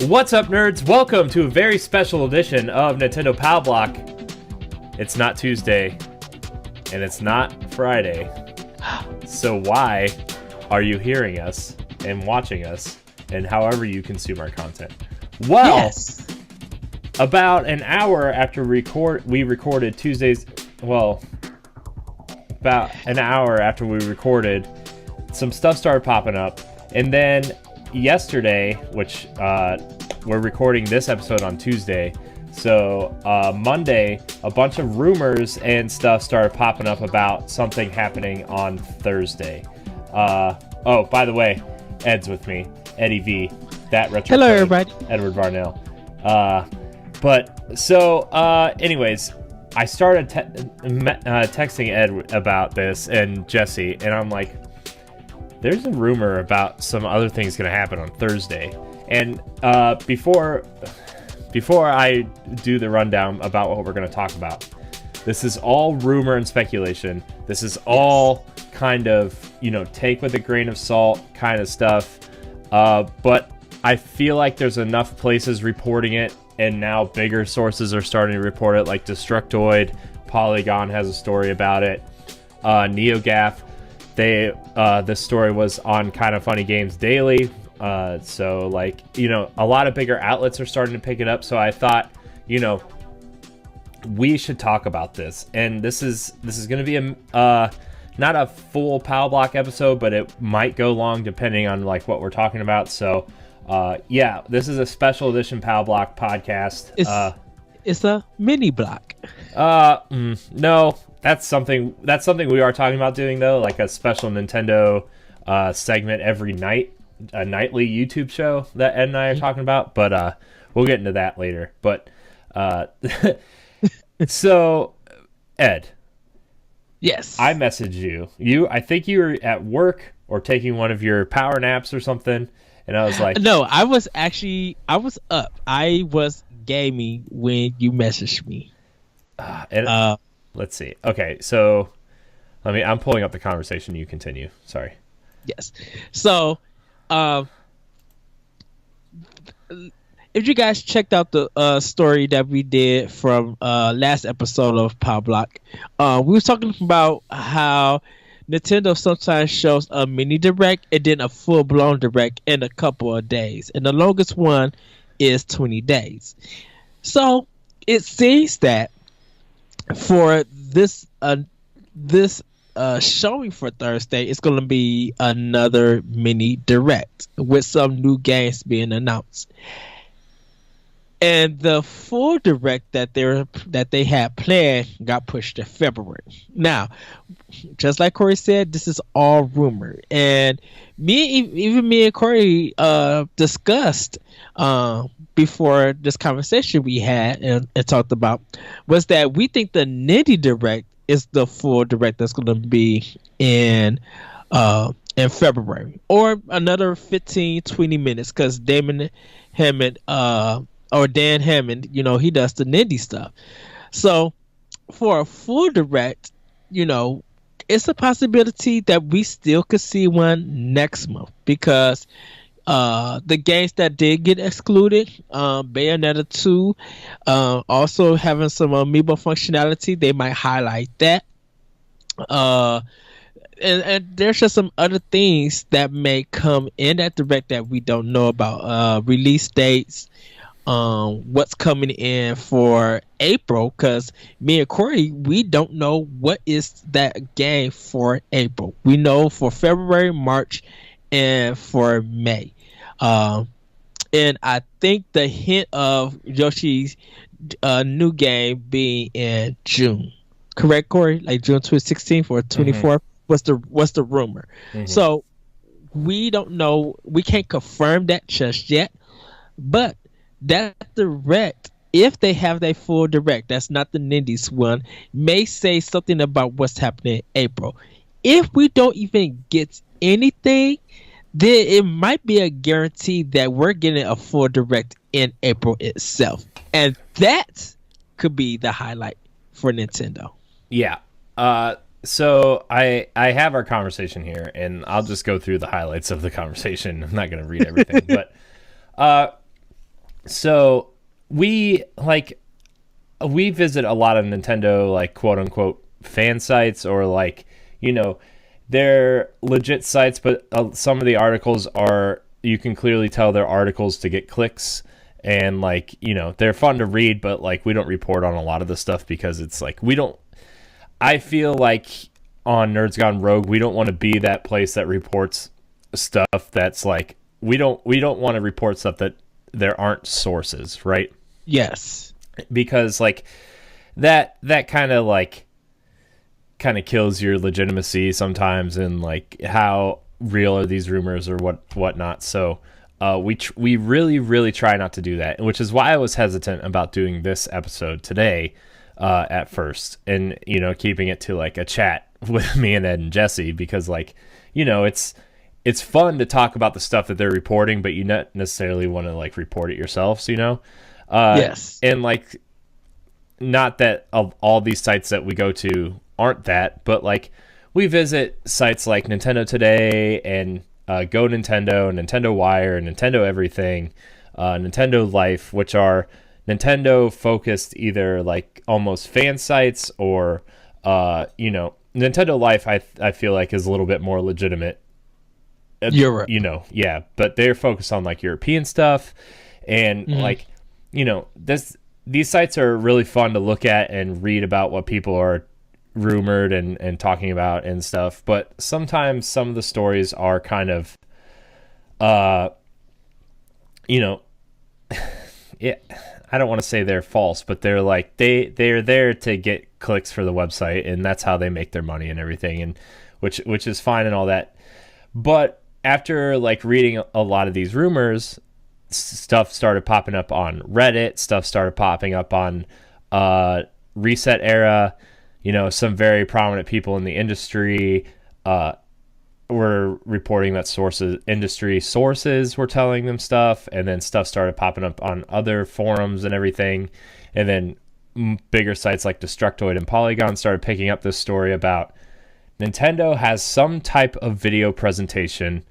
What's up, nerds? Welcome to a very special edition of Nintendo Pow Block. It's not Tuesday, and it's not Friday. So why are you hearing us and watching us, and however you consume our content? Well, yes. About an hour after we recorded Tuesdays, well, about an hour after we recorded, some stuff started popping up, and then yesterday, which we're recording this episode on Tuesday, so Monday, a bunch of rumors and stuff started popping up about something happening on Thursday. Oh, by the way, Ed's with me, Eddie V, that retro. Hello, everybody. Edward Varnell. Anyways, I started texting Ed about this and Jesse, and I'm like, there's a rumor about some other things going to happen on Thursday. And before I do the rundown about what we're going to talk about, this is all rumor and speculation. This is all kind of, take with a grain of salt kind of stuff. But I feel like there's enough places reporting it, and now bigger sources are starting to report it, like Destructoid, Polygon has a story about it, NeoGAF. This story was on Kind of Funny Games Daily. So a lot of bigger outlets are starting to pick it up. So I thought, we should talk about this. And this is going to be not a full Pow Block episode, but it might go long depending on what we're talking about. So, this is a special edition Pow Block podcast. It's a mini block. No. That's something we are talking about doing, though, like a special Nintendo segment every night, a nightly YouTube show that Ed and I are talking about, but we'll get into that later. But so, Ed. Yes. I messaged you. I think you were at work or taking one of your power naps or something, and I was like... No, I was up. I was gaming when you messaged me. Let's see. Okay, so I'm pulling up the conversation. You continue. Sorry. Yes. So, if you guys checked out the story that we did from last episode of Pow Block, we were talking about how Nintendo sometimes shows a mini direct and then a full-blown direct in a couple of days, and the longest one is 20 days. So it seems that for this showing for Thursday, it's going to be another mini direct with some new games being announced, and the full direct that they had planned got pushed to February. Now, just like Corey said, this is all rumor, and me and Corey discussed before this conversation we had and talked about was that we think the Nitty Direct is the full direct that's going to be in February, or another 15-20 minutes, because Dan Hammond, he does the Nitty stuff. So for a full direct, it's a possibility that we still could see one next month, because the games that did get excluded, Bayonetta 2, also having some amiibo functionality, they might highlight that. And there's just some other things that may come in that direct that we don't know about. Release dates, what's coming in for April, because me and Corey, we don't know what is that game for April. We know for February, March, and for May. And I think the hint of Yoshi's new game being in June. Correct, Corey? Like June 16th or 24th was the rumor. Mm-hmm. So we don't know. We can't confirm that just yet. But that direct if they have their full direct, that's not the Nindies one, may say something about what's happening in April. If we don't even get anything, then it might be a guarantee that we're getting a full direct in April itself. And that could be the highlight for Nintendo. Yeah. So I have our conversation here, and I'll just go through the highlights of the conversation. I'm not going to read everything, but so we visit a lot of Nintendo, like, quote unquote fan sites, or like, they're legit sites, but some of the articles are, you can clearly tell they're articles to get clicks, and like, they're fun to read, but like, we don't report on a lot of the stuff because it's like, I feel like on Nerds Gone Rogue, we don't want to be that place that reports stuff that's like, we don't want to report stuff that there aren't sources, right? Yes. Because like that kind of kills your legitimacy sometimes, and like, how real are these rumors or whatnot. So we really, really try not to do that, which is why I was hesitant about doing this episode today at first, and keeping it to like a chat with me and Ed and Jesse, because like, it's fun to talk about the stuff that they're reporting, but you not necessarily want to like report it yourselves, yes. And like, not that all these sites that we go to aren't that, but like, we visit sites like Nintendo Today and Go Nintendo, Nintendo Wire, Nintendo Everything, Nintendo Life, which are Nintendo focused, either like almost fan sites or Nintendo Life I feel like is a little bit more legitimate. Europe. Yeah, but they're focused on like European stuff, and like, these sites are really fun to look at and read about what people are rumored and talking about and stuff, but sometimes some of the stories are kind of yeah, I don't want to say they're false, but they're like, they're there to get clicks for the website, and that's how they make their money and everything, and which is fine and all that. But after like reading a lot of these rumors, stuff started popping up on Reddit, stuff started popping up on Reset Era. Some very prominent people in the industry were reporting that industry sources were telling them stuff, and then stuff started popping up on other forums and everything. And then bigger sites like Destructoid and Polygon started picking up this story about Nintendo has some type of video presentation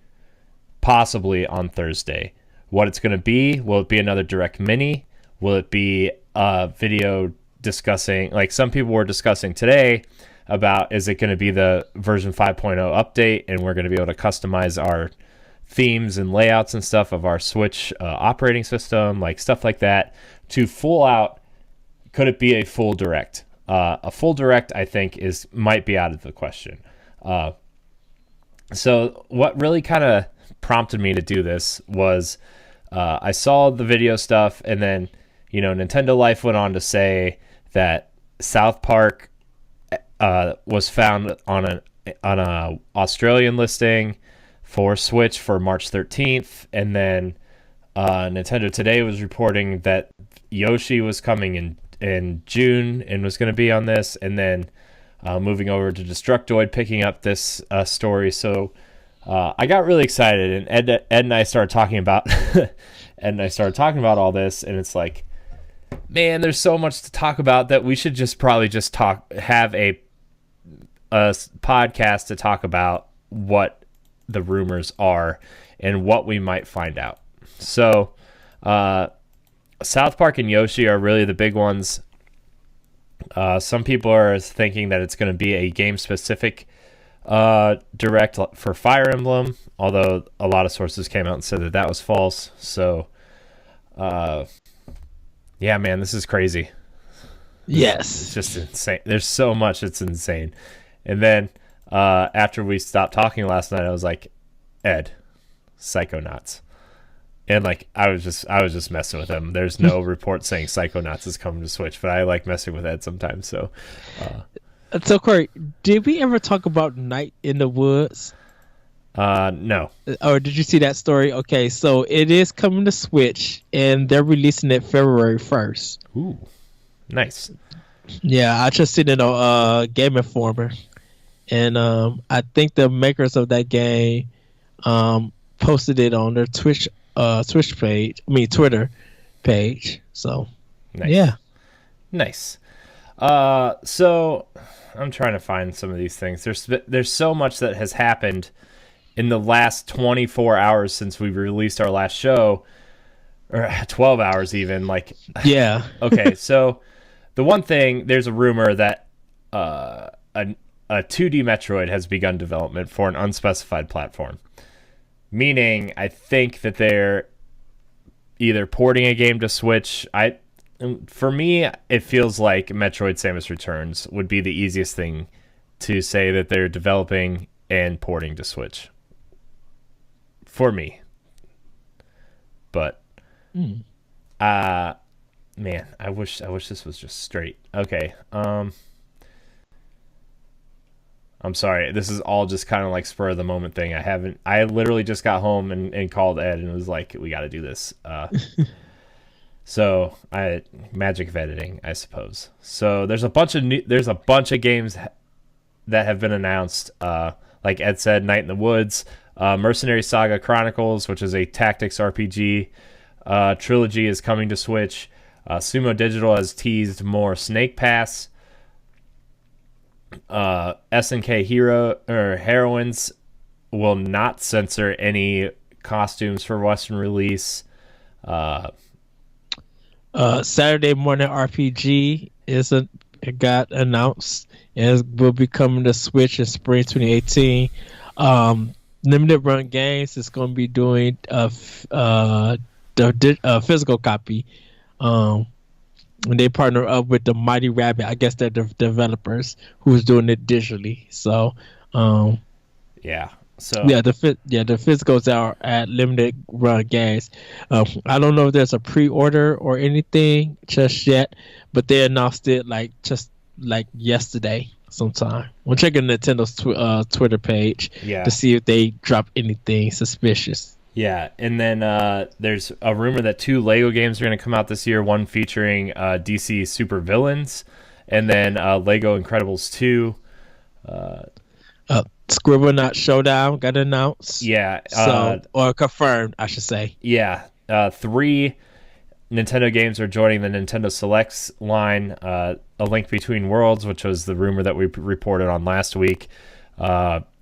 possibly on Thursday. What it's going to be, will it be another Direct Mini? Will it be a video discussing, like some people were discussing today about, is it going to be the version 5.0 update, and we're going to be able to customize our themes and layouts and stuff of our Switch operating system, like stuff like that, to full out, could it be a full Direct? A full Direct, I think, might be out of the question. So what really kind of prompted me to do this was I saw the video stuff, and then Nintendo Life went on to say that South Park was found on a Australian listing for Switch for March 13th, and then Nintendo Today was reporting that Yoshi was coming in June and was going to be on this, and then moving over to Destructoid picking up this story. So I got really excited, and Ed and I started talking about all this, and it's like, man, there's so much to talk about that we should probably have a podcast to talk about what the rumors are and what we might find out. So South Park and Yoshi are really the big ones. Some people are thinking that it's going to be a game-specific Direct for Fire Emblem, although a lot of sources came out and said that was false. So yeah, man, this is crazy. Yes. It's just insane. There's so much, it's insane. And then after we stopped talking last night, I was like, Ed, Psychonauts. And like, I was just messing with him. There's no report saying Psychonauts is coming to Switch, but I like messing with Ed sometimes. So Corey, did we ever talk about Night in the Woods? No. Or did you see that story? Okay, so it is coming to Switch, and they're releasing it February 1st. Ooh, nice. Yeah, I just seen it on Game Informer, and I think the makers of that game posted it on their Twitch page. I mean Twitter page. So Nice. yeah. Nice. So I'm trying to find some of these things. There's so much that has happened in the last 24 hours since we released our last show, or 12 hours even. Like, Yeah. okay, so the one thing, there's a rumor that a 2D Metroid has begun development for an unspecified platform. Meaning, I think that they're either porting a game to Switch. For me, it feels like Metroid Samus Returns would be the easiest thing to say that they're developing and porting to Switch. For me. But man, I wish this was just straight. Okay. I'm sorry. This is all just kind of like spur of the moment thing. I literally just got home and called Ed and was like, we got to do this. So magic of editing, I suppose. So there's a bunch of games that have been announced. Like Ed said, Night in the Woods, Mercenary Saga Chronicles, which is a tactics RPG trilogy, is coming to Switch. Sumo Digital has teased more Snake Pass. SNK Heroines will not censor any costumes for Western release. Saturday Morning RPG it got announced and it will be coming to Switch in spring 2018. Limited Run Games is going to be doing a physical copy. And they partner up with the Mighty Rabbit. I guess they're the developers who's doing it digitally. So, yeah. So the physicals are at Limited Run Games. I don't know if there's a pre-order or anything just yet, but they announced it just yesterday sometime. I'm checking Nintendo's Twitter page to see if they drop anything suspicious. Yeah, and then there's a rumor that 2 Lego games are going to come out this year, one featuring DC Super Villains, and then Lego Incredibles 2. Scribblenauts Showdown got announced. Yeah. Or confirmed, I should say. Yeah. 3 Nintendo games are joining the Nintendo Selects line. A Link Between Worlds, which was the rumor that we reported on last week.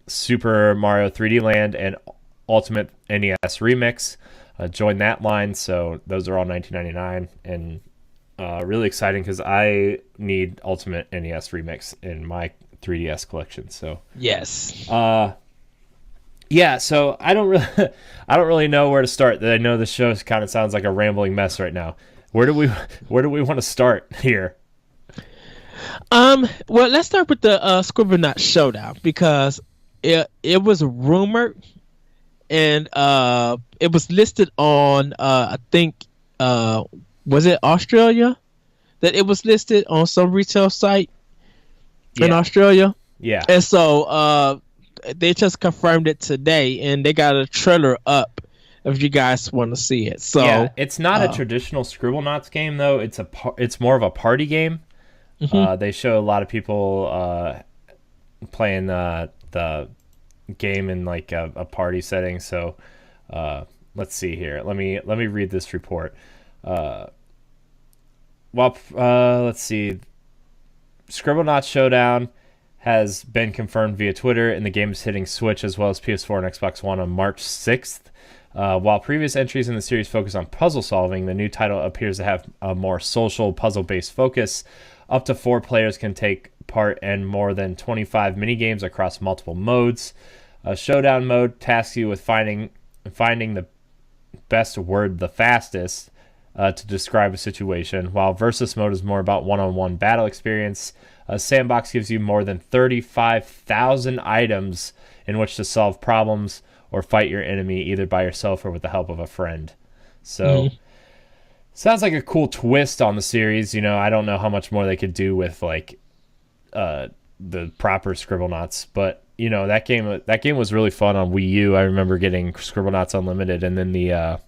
Super Mario 3D Land and Ultimate NES Remix join that line. So those are all $19.99 and really exciting because I need Ultimate NES Remix in my 3DS collection. So yes. Yeah, so I don't really know where to start. I know the show kind of sounds like a rambling mess right now. Where do we want to start here? Well, let's start with the Scribblenauts Showdown because it was rumored and it was listed on I think was it Australia that it was listed on some retail site in Australia. Yeah. And so they just confirmed it today, and they got a trailer up if you guys want to see it. So yeah, it's not a traditional Scribblenauts game though. It's more of a party game. Mm-hmm. They show a lot of people playing the game in like a party setting. So let's see here. Let me read this report. Let's see. Scribblenauts Showdown has been confirmed via Twitter, and the game is hitting Switch as well as PS4 and Xbox One on March 6th. While previous entries in the series focus on puzzle solving, the new title appears to have a more social, puzzle-based focus. Up to 4 players can take part in more than 25 minigames across multiple modes. Showdown mode tasks you with finding the best word the fastest to describe a situation, while Versus mode is more about one-on-one battle experience. Sandbox gives you more than 35,000 items in which to solve problems or fight your enemy either by yourself or with the help of a friend. So, sounds like a cool twist on the series. You know, I don't know how much more they could do with like the proper Scribblenauts, but that game was really fun on Wii U. I remember getting Scribblenauts Unlimited, and then the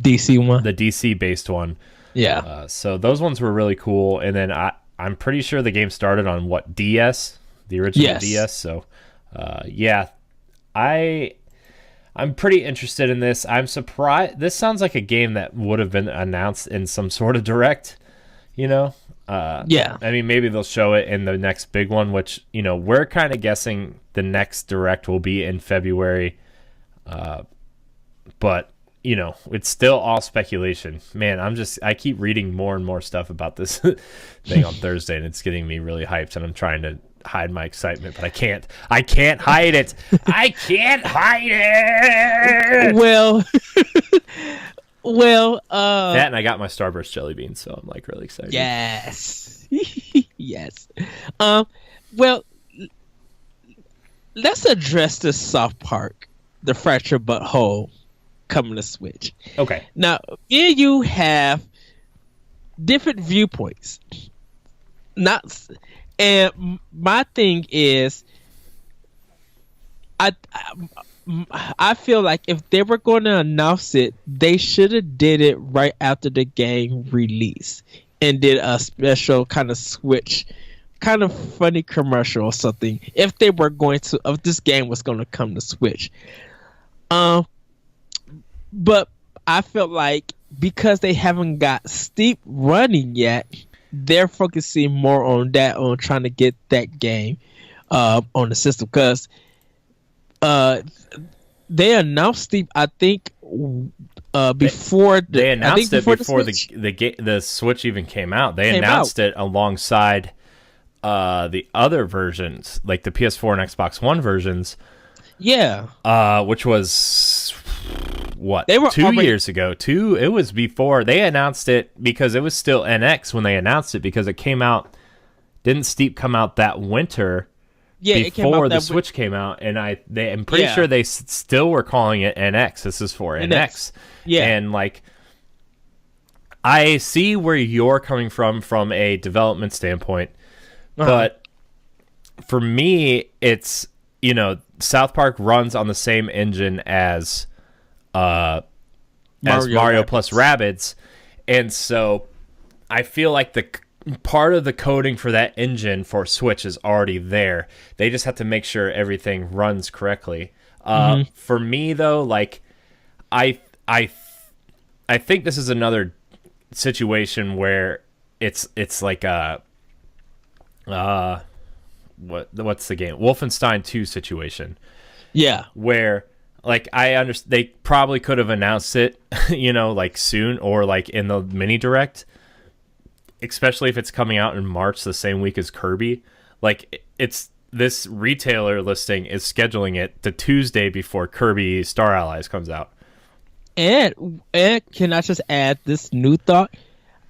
DC one, the DC based one. Yeah. So those ones were really cool. And then I'm pretty sure the game started on DS, the original DS. So yeah, I'm pretty interested in this. I'm surprised. This sounds like a game that would have been announced in some sort of direct. Yeah. I mean, maybe they'll show it in the next big one, which, we're kind of guessing the next direct will be in February. But, it's still all speculation. Man, I keep reading more and more stuff about this thing on Thursday, and it's getting me really hyped, and I'm trying to hide my excitement, but I can't hide it. I can't hide it. Well, that, and I got my Starburst jelly beans, so I'm like really excited. Yes. Yes. Well, let's address this South Park, the fractured butthole coming to Switch. Okay. Now, here you have different viewpoints. And my thing is, I feel like if they were going to announce it, they should have did it right after the game release and did a special kind of Switch, kind of funny commercial or something. If this game was going to come to Switch, but I felt like because they haven't got Steep running yet, they're focusing more on trying to get that game on the system, because they announced Steep, I think, before they announced it before the Switch even came out. They announced it alongside the other versions, like the PS4 and Xbox One versions. Yeah. Which was what? They were 2 years ago. It was before they announced it, because it was still NX when they announced it, because it came out. Didn't Steep come out that winter? Yeah, before the Switch came out, and I'm pretty sure they still were calling it NX. This is for NX. Yeah, and like, I see where you're coming from a development standpoint, but for me, it's South Park runs on the same engine as Mario plus Rabbids, and so I feel like the part of the coding for that engine for Switch is already there. They just have to make sure everything runs correctly. For me, though, like I think this is another situation where it's like a what's the game? Wolfenstein 2 situation. Yeah, where like I understand they probably could have announced it, like soon, or like in the mini direct. Especially if it's coming out in March, the same week as Kirby. Like, it's this retailer listing is scheduling it the Tuesday before Kirby Star Allies comes out. And can I just add this new thought?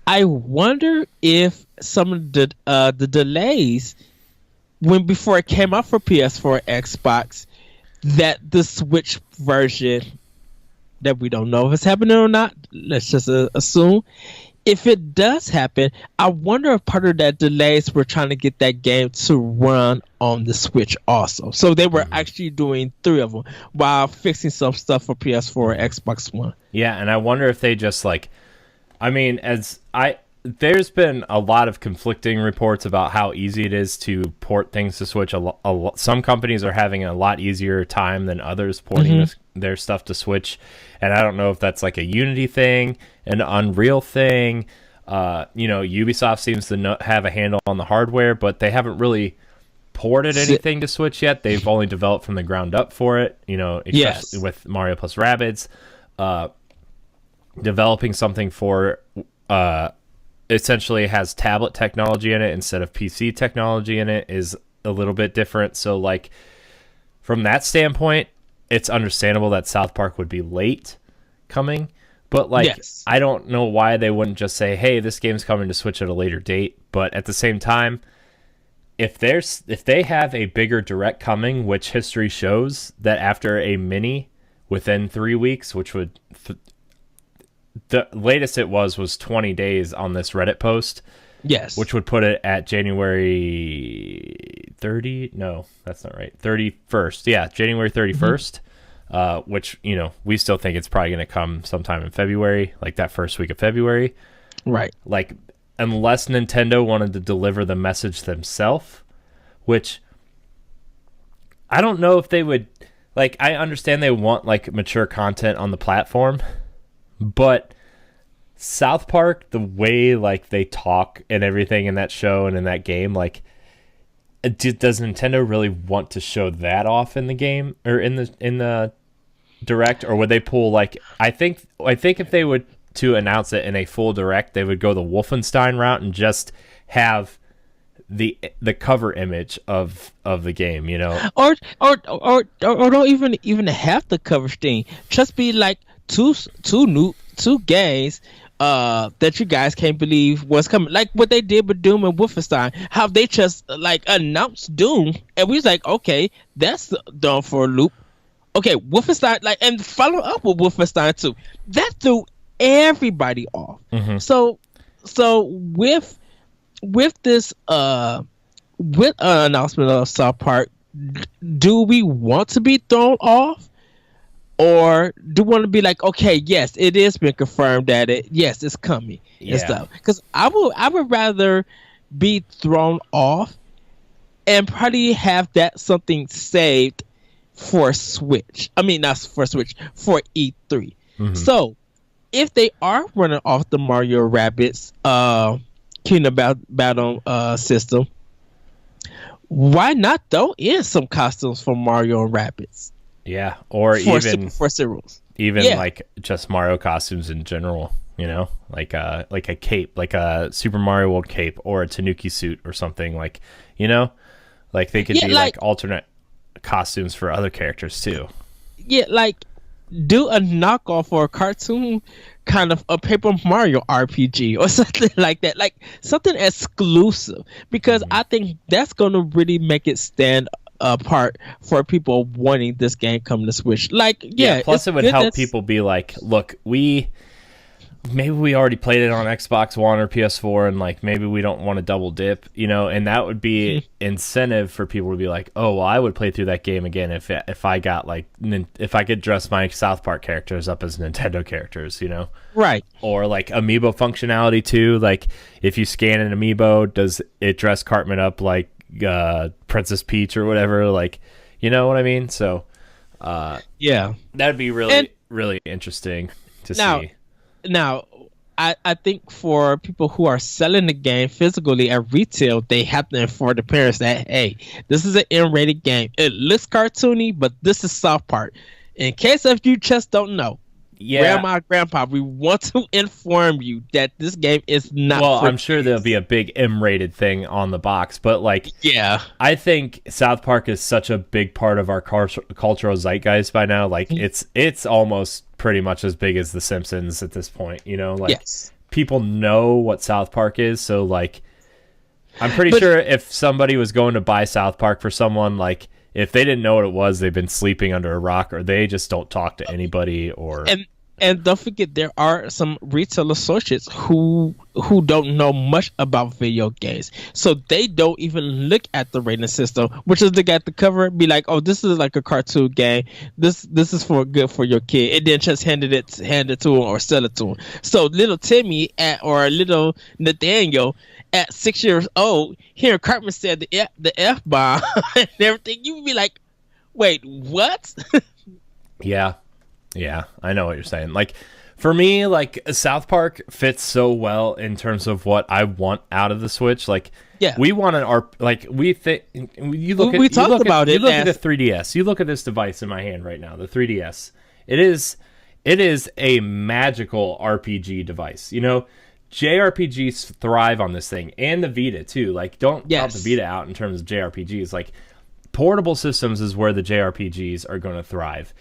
I wonder if some of the delays before it came out for PS4, Xbox, that the Switch version, that we don't know if it's happening or not, let's just assume. If it does happen, I wonder if part of that delays were trying to get that game to run on the Switch also. So they were actually doing 3 of them while fixing some stuff for PS4 or Xbox One. Yeah, and I wonder if they just there's been a lot of conflicting reports about how easy it is to port things to Switch. Some companies are having a lot easier time than others porting their stuff to Switch, and I don't know if that's like a Unity thing, an Unreal thing. Ubisoft seems to have a handle on the hardware, but they haven't really ported anything to Switch yet. They've only developed from the ground up for it, especially with Mario plus Rabbids. Developing something for essentially has tablet technology in it instead of PC technology in it is a little bit different. So like from that standpoint, it's understandable that South Park would be late coming, but like I don't know why they wouldn't just say, hey, this game's coming to Switch at a later date. But at the same time, if they have a bigger direct coming, which history shows that after a mini within 3 weeks, which would the latest it was 20 days on this Reddit post. Yes. which would put it at January 30. No, that's not right. 31st. Yeah, January 31st. Which, you know, we still think it's probably going to come sometime in February, like that first week of February. Right. Like, unless Nintendo wanted to deliver the message themselves, which I don't know if they would. Like, I understand they want like mature content on the platform, but South Park, the way like they talk and everything in that show and in that game, like, does Nintendo really want to show that off in the game or in the direct, or would they pull like I think if they would to announce it in a full direct, they would go the Wolfenstein route and just have the cover image of the game, you know, or don't even have the cover thing. Just be like two games that you guys can't believe was coming, like what they did with Doom and Wolfenstein. How they just like announced Doom, and we was like, okay, that's done for a loop. Okay, Wolfenstein, like, and follow up with Wolfenstein 2. That threw everybody off. Mm-hmm. So with this with an announcement of South Park, do we want to be thrown off, or do we want to be like, okay, yes, it is been confirmed that it's coming and stuff? Because I would rather be thrown off and probably have that something saved for Switch. I mean, not for Switch, for E3. Mm-hmm. So if they are running off the Mario Rabbids Kingdom Battle system, why not throw in some costumes for Mario and Rabbids? Yeah, or for cereals. Even like just Mario costumes in general, you know, like a cape, like a Super Mario World cape or a Tanuki suit or something, like, you know, like they could be like alternate costumes for other characters too. Yeah, like do a knockoff or a cartoon kind of a Paper Mario RPG or something like that, like something exclusive, because I think that's going to really make it stand apart for people wanting this game come to Switch. Like, plus it would help people be like, look, maybe we already played it on Xbox One or PS4, and like maybe we don't want to double dip, you know, and that would be incentive for people to be like, oh, well, I would play through that game again if I got like if I could dress my South Park characters up as Nintendo characters, you know, right? Or like amiibo functionality too, like if you scan an amiibo, does it dress Cartman up like Princess Peach or whatever, like, you know what I mean? So that'd be really interesting to see. Now, I think for people who are selling the game physically at retail, they have to inform the parents that, hey, this is an M-rated game. It looks cartoony, but this is South Park. In case if you just don't know, Grandma, Grandpa, we want to inform you that this game is not. Well, I'm sure there'll be a big M-rated thing on the box, but like, I think South Park is such a big part of our cultural zeitgeist by now. Like, it's almost pretty much as big as The Simpsons at this point. You know, like people know what South Park is, so like, I'm pretty sure if somebody was going to buy South Park for someone, like, if they didn't know what it was, they've been sleeping under a rock, or they just don't talk to anybody. Or and don't forget, there are some retail associates who don't know much about video games, so they don't even look at the rating system, which is look at the cover, be like, oh, this is like a cartoon game. This is for good for your kid, and then just hand it to him or sell it to him. So little Timmy or little Nathaniel at 6 years old, hearing Cartman said the F bomb and everything, you would be like, wait, what? Yeah, I know what you're saying. Like, for me, like, South Park fits so well in terms of what I want out of the Switch. Like, we want we think you look at the 3DS. You look at this device in my hand right now, the 3DS. It is a magical RPG device. You know, JRPGs thrive on this thing, and the Vita too. Like, don't count the Vita out in terms of JRPGs. Like, portable systems is where the JRPGs are going to thrive.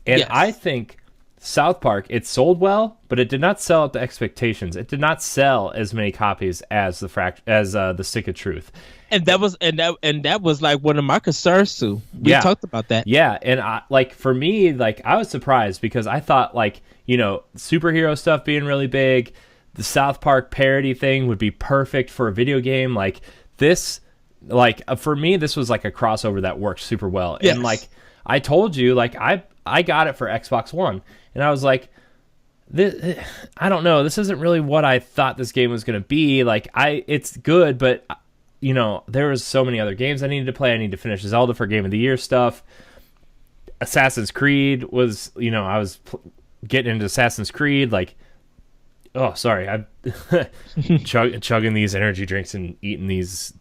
And I think South Park, it sold well, but it did not sell up to expectations. It did not sell as many copies as the Stick of Truth. And that was like one of my concerns too. We talked about that. Yeah, and for me, like, I was surprised because I thought, like, you know, superhero stuff being really big, the South Park parody thing would be perfect for a video game. Like this, like for me, this was like a crossover that worked super well. Yes. And like I told you, like I got it for Xbox One, and I was like, I don't know, this isn't really what I thought this game was going to be. Like it's good, but you know, there was so many other games I needed to play. I need to finish Zelda for Game of the Year stuff. Assassin's Creed was, you know, I was getting into Assassin's Creed. Like, oh, sorry, I'm chugging these energy drinks and eating these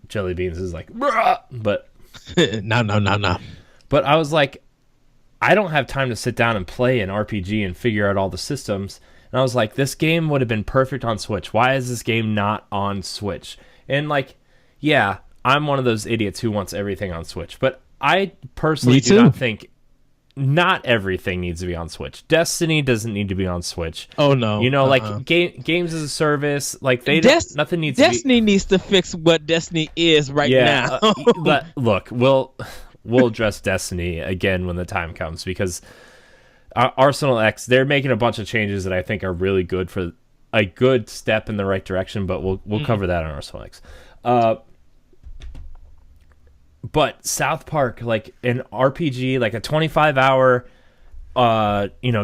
jelly beans is like, but no. But I was like, I don't have time to sit down and play an RPG and figure out all the systems. And I was like, this game would have been perfect on Switch. Why is this game not on Switch? And like, yeah, I'm one of those idiots who wants everything on Switch. But I personally do not think not everything needs to be on Switch. Destiny doesn't need to be on Switch. Oh no. You know, like games as a service, like nothing needs Destiny to be... needs to fix what Destiny is now. But look, we'll address Destiny again when the time comes, because Arsenal X, they're making a bunch of changes that I think are really good, for a good step in the right direction, but we'll cover that on Arsenal X. But South Park, like an RPG, like a 25-hour,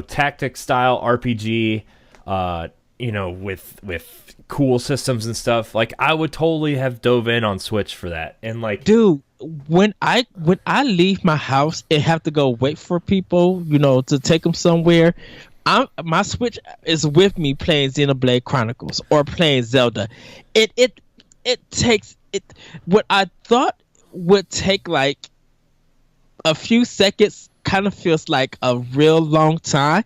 tactic style RPG, with cool systems and stuff. Like I would totally have dove in on Switch for that. And like, dude, when I leave my house and have to go wait for people, to take them somewhere, my Switch is with me playing Xenoblade Chronicles or playing Zelda. It takes what I thought would take like a few seconds kind of feels like a real long time,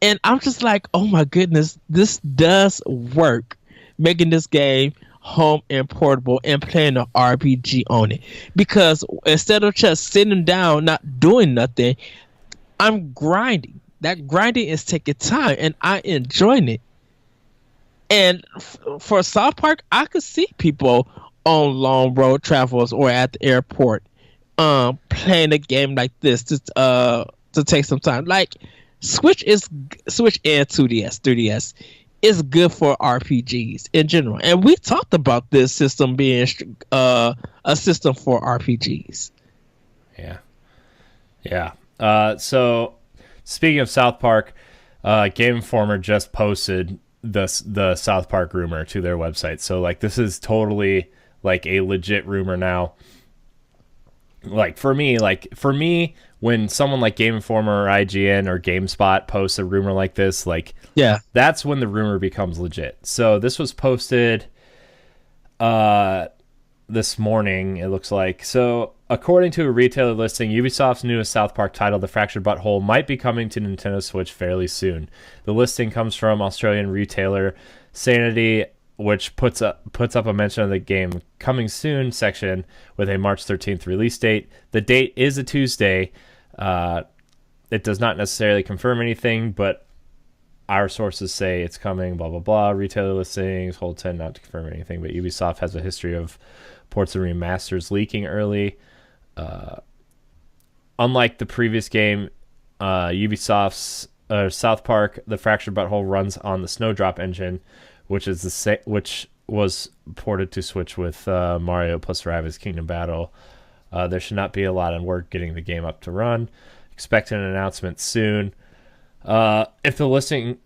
and I'm just like, oh my goodness, this does work, making this game home and portable and playing an RPG on it. Because instead of just sitting down not doing nothing, I'm grinding. That grinding is taking time, and I enjoying it. And for South Park, I could see people on long road travels or at the airport playing a game like this to take some time. Like Switch and 3DS is good for RPGs in general, and we talked about this system being a system for RPGs. Yeah. So speaking of South Park, Game Informer just posted the South Park rumor to their website. So like this is totally like a legit rumor now. Like for me, when someone like Game Informer or IGN or GameSpot posts a rumor like this, like, yeah, that's when the rumor becomes legit. So this was posted this morning, it looks like. So according to a retailer listing, Ubisoft's newest South Park title, The Fractured But Whole, might be coming to Nintendo Switch fairly soon. The listing comes from Australian retailer Sanity, which puts up a mention of the game coming soon section with a March 13th release date. The date is a Tuesday. It does not necessarily confirm anything, but our sources say it's coming, blah, blah, blah. Retailer listings tend not to confirm anything, but Ubisoft has a history of ports and remasters leaking early. Unlike the previous game, Ubisoft's South Park, The Fractured But Whole runs on the Snowdrop engine, which was ported to Switch with Mario plus Rabbids Kingdom Battle. There should not be a lot of work getting the game up to run. Expect an announcement soon. If the listing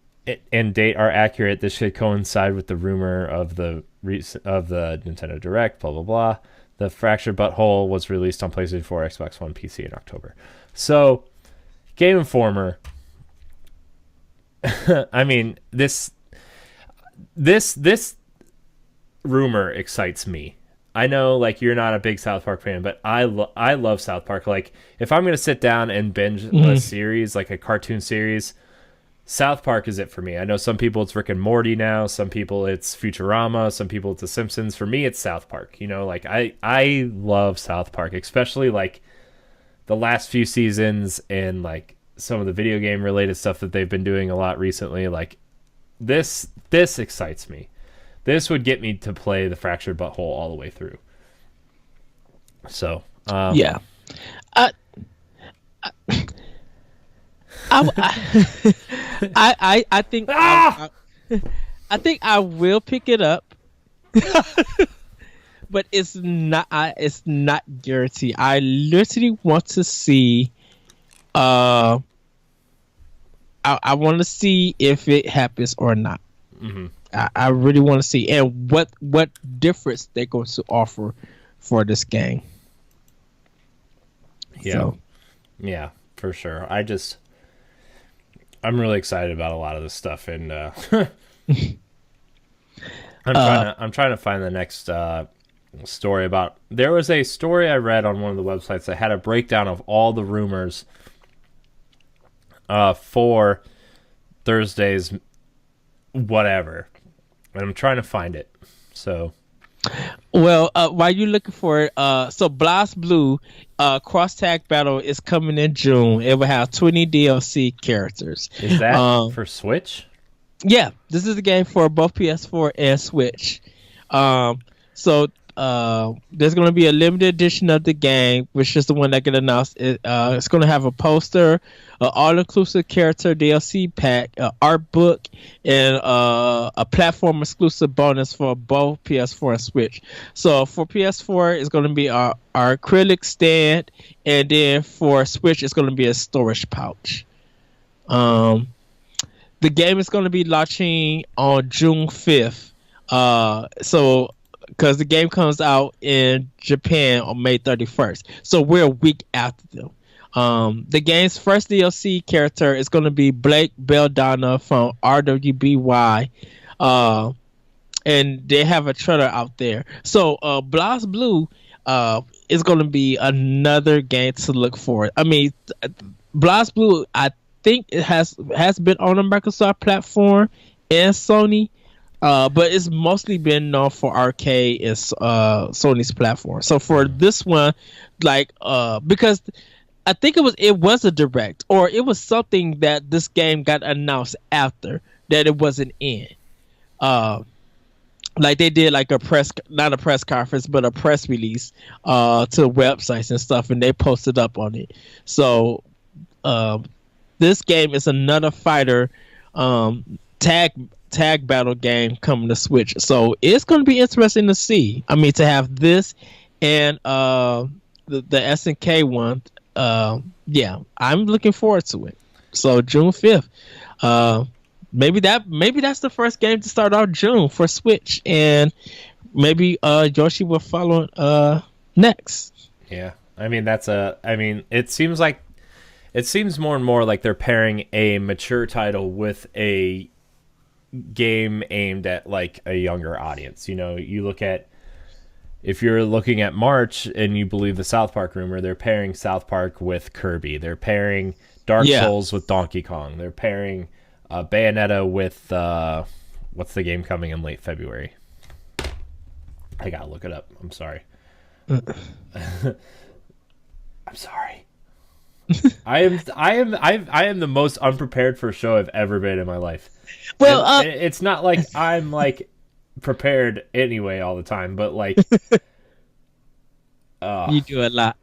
and date are accurate, this should coincide with the rumor of the Nintendo Direct, blah, blah, blah. The Fractured But Whole was released on PlayStation 4, Xbox One, PC in October. So, Game Informer, I mean, this rumor excites me. I know, like, you're not a big South Park fan, but I love South Park. Like, if I'm going to sit down and binge a series, like a cartoon series, South Park is it for me. I know some people it's Rick and Morty now, some people it's Futurama, some people it's The Simpsons. For me, it's South Park. Like, I love South Park, especially, like, the last few seasons and, like, some of the video game related stuff that they've been doing a lot recently. Like, this excites me. This would get me to play The Fractured But Whole all the way through. So, yeah. I think I think I will pick it up, but it's not. It's not guaranteed. I literally want to see. I want to see if it happens or not. Mm-hmm. I really want to see, and what difference they're going to offer for this game. Yeah, So, yeah, for sure. I'm really excited about a lot of this stuff, and I'm trying to find the next story about. There was a story I read on one of the websites that had a breakdown of all the rumors for Thursday's whatever, and I'm trying to find it. So, well, while you're looking for it, so Blast Blue Cross Tag Battle is coming in June. It will have 20 DLC characters. is that for Switch? Yeah, this is a game for both PS4 and Switch. So there's going to be a limited edition of the game, which is the one that get announced. It's going to have a poster, an all-inclusive character DLC pack, an art book, and a platform exclusive bonus for both PS4 and Switch. So for PS4, it's going to be our acrylic stand, and then for Switch, it's going to be a storage pouch. The game is going to be launching on June 5th. So because the game comes out in Japan on May 31st. So we're a week after them. The game's first DLC character is going to be Blake Belladonna from RWBY. And they have a trailer out there. So Blast Blue is going to be another game to look for. I mean, Blast Blue, I think it has been on a Microsoft platform and Sony. But it's mostly been known for arcade and Sony's platform. So for this one, like because I think it was a direct, or it was something that this game got announced after that it wasn't in. Like they did like not a press conference, but a press release to websites and stuff, and they posted up on it. So this game is another fighter tag battle game coming to Switch, so it's going to be interesting to see. I mean, to have this and the SNK one, yeah, I'm looking forward to it. So June 5th, maybe that's the first game to start out June for Switch, and maybe Yoshi will follow next. Yeah, I mean it seems more and more like they're pairing a mature title with a game aimed at like a younger audience. You know, if you're looking at March and you believe the South Park rumor, they're pairing South Park with Kirby. They're pairing Dark Souls with Donkey Kong. They're pairing Bayonetta with what's the game coming in late February? I gotta look it up. I'm sorry. I'm sorry. I am the most unprepared for a show I've ever been in my life. Well, it's not like I'm like prepared anyway all the time, but like you do a lot.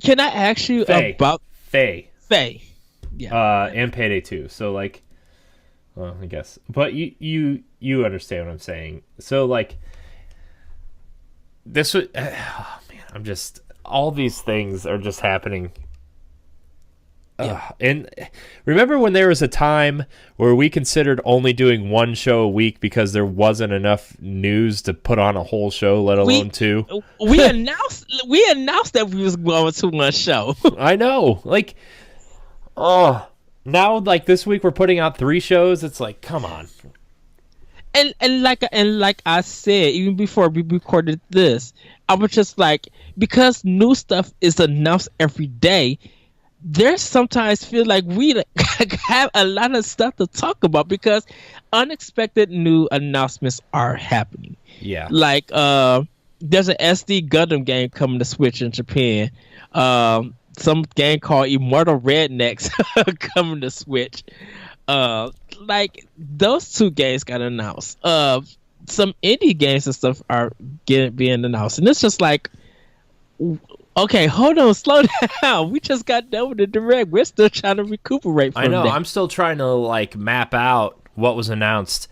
Can I ask you about Faye? Yeah. And Payday 2. So like, well, I guess, but you understand what I'm saying. So like, this would, oh man, I'm just. All these things are just happening. And remember when there was a time where we considered only doing one show a week because there wasn't enough news to put on a whole show, let alone two? We announced that we was going to one show. I know. Like, now like this week we're putting out 3 shows. It's like, come on. And like I said, even before we recorded this, I was just like, because new stuff is announced every day, there's sometimes feel like we have a lot of stuff to talk about because unexpected new announcements are happening. Yeah. Like there's an SD Gundam game coming to Switch in Japan. Some game called Immortal Rednecks coming to Switch. Like those 2 games got announced. Some indie games and stuff are being announced, and it's just like, okay, hold on, slow down. We just got done with the direct. We're still trying to recuperate from I know. that. I'm still trying to like map out what was announced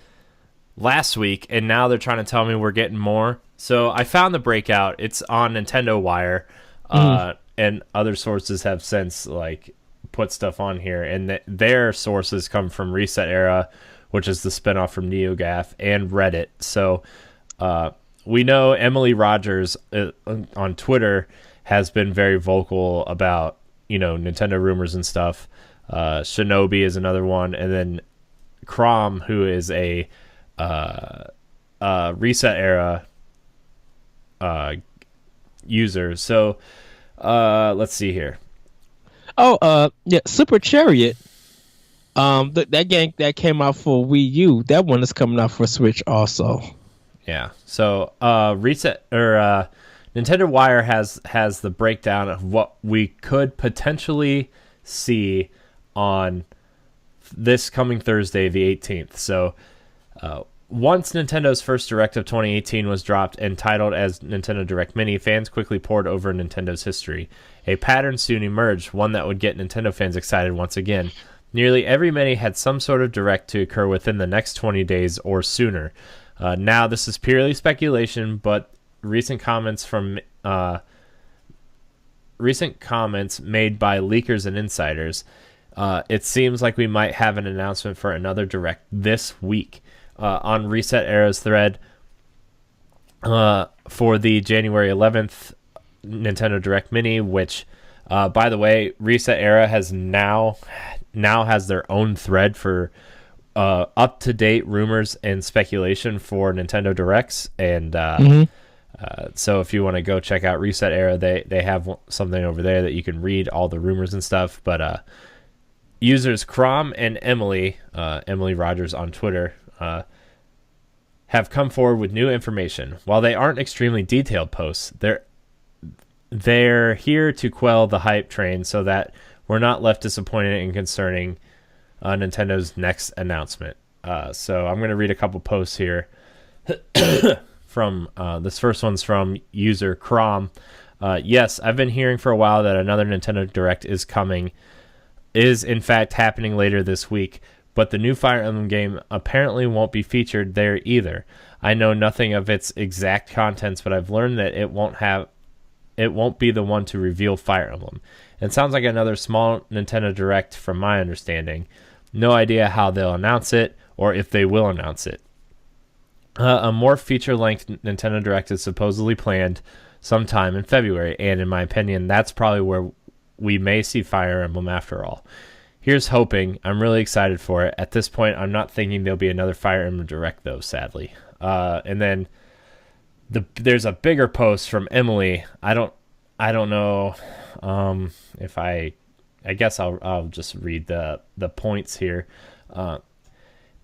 last week, and now they're trying to tell me we're getting more. So I found the breakout. It's on Nintendo Wire, and other sources have since like put stuff on here, and their sources come from Reset Era, which is the spinoff from NeoGAF, and Reddit. So we know Emily Rogers on Twitter has been very vocal about, Nintendo rumors and stuff. Shinobi is another one, and then Crom, who is a Reset Era user. So let's see here. Super Chariot. That game that came out for Wii U, that one is coming out for Switch also. Yeah. So Nintendo Wire has the breakdown of what we could potentially see on this coming Thursday, the 18th. So once Nintendo's first Direct of 2018 was dropped and titled as Nintendo Direct Mini, fans quickly poured over Nintendo's history. A pattern soon emerged, one that would get Nintendo fans excited once again. Nearly every Mini had some sort of Direct to occur within the next 20 days or sooner. Now, this is purely speculation, but recent comments made by leakers and insiders, it seems like we might have an announcement for another Direct this week. On Reset Era's thread for the January 11th Nintendo Direct Mini, which, by the way, Reset Era has now has their own thread for up-to-date rumors and speculation for Nintendo Directs, and so if you want to go check out Reset Era, they have something over there that you can read all the rumors and stuff. But users Crom and Emily Rogers on Twitter have come forward with new information. While they aren't extremely detailed posts, they're here to quell the hype train so that we're not left disappointed and concerning Nintendo's next announcement. So I'm going to read a couple posts here. From this first one's from user Crom. Yes, I've been hearing for a while that another Nintendo Direct is in fact happening later this week. But the new Fire Emblem game apparently won't be featured there either. I know nothing of its exact contents, but I've learned that it won't be the one to reveal Fire Emblem. It sounds like another small Nintendo Direct from my understanding. No idea how they'll announce it or if they will announce it. A more feature-length Nintendo Direct is supposedly planned sometime in February, and in my opinion, that's probably where we may see Fire Emblem after all. Here's hoping. I'm really excited for it. At this point, I'm not thinking there'll be another Fire Emblem Direct, though, sadly. And then there's a bigger post from Emily. I don't know if I guess I'll just read the points here.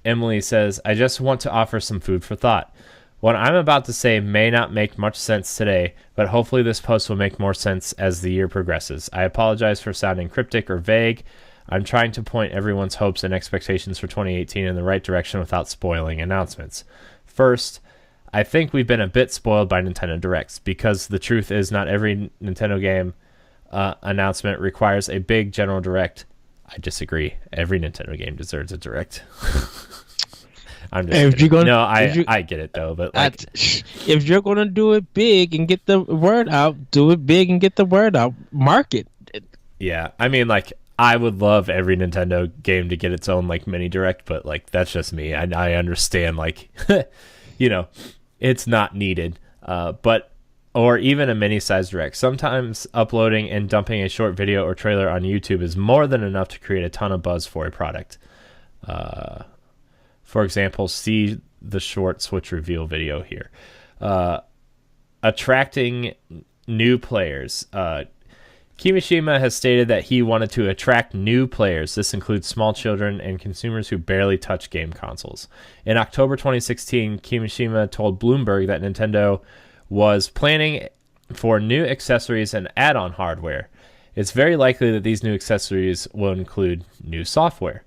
Emily says, I just want to offer some food for thought. What I'm about to say may not make much sense today, but hopefully this post will make more sense as the year progresses. I apologize for sounding cryptic or vague. I'm trying to point everyone's hopes and expectations for 2018 in the right direction without spoiling announcements. First, I think we've been a bit spoiled by Nintendo Directs, because the truth is not every Nintendo game announcement requires a big general Direct. I disagree. Every Nintendo game deserves a Direct. I'm just I get it though, but like, if you're gonna do it big and get the word out, do it big and get the word out. Market. Yeah, I mean, like, I would love every Nintendo game to get its own like mini Direct, but like that's just me. I understand, like, it's not needed. But or even a mini-sized Direct. Sometimes uploading and dumping a short video or trailer on YouTube is more than enough to create a ton of buzz for a product. For example, see the short Switch reveal video here. Attracting new players. Kimishima has stated that he wanted to attract new players. This includes small children and consumers who barely touch game consoles. In October 2016, Kimishima told Bloomberg that Nintendo was planning for new accessories and add-on hardware. It's very likely that these new accessories will include new software.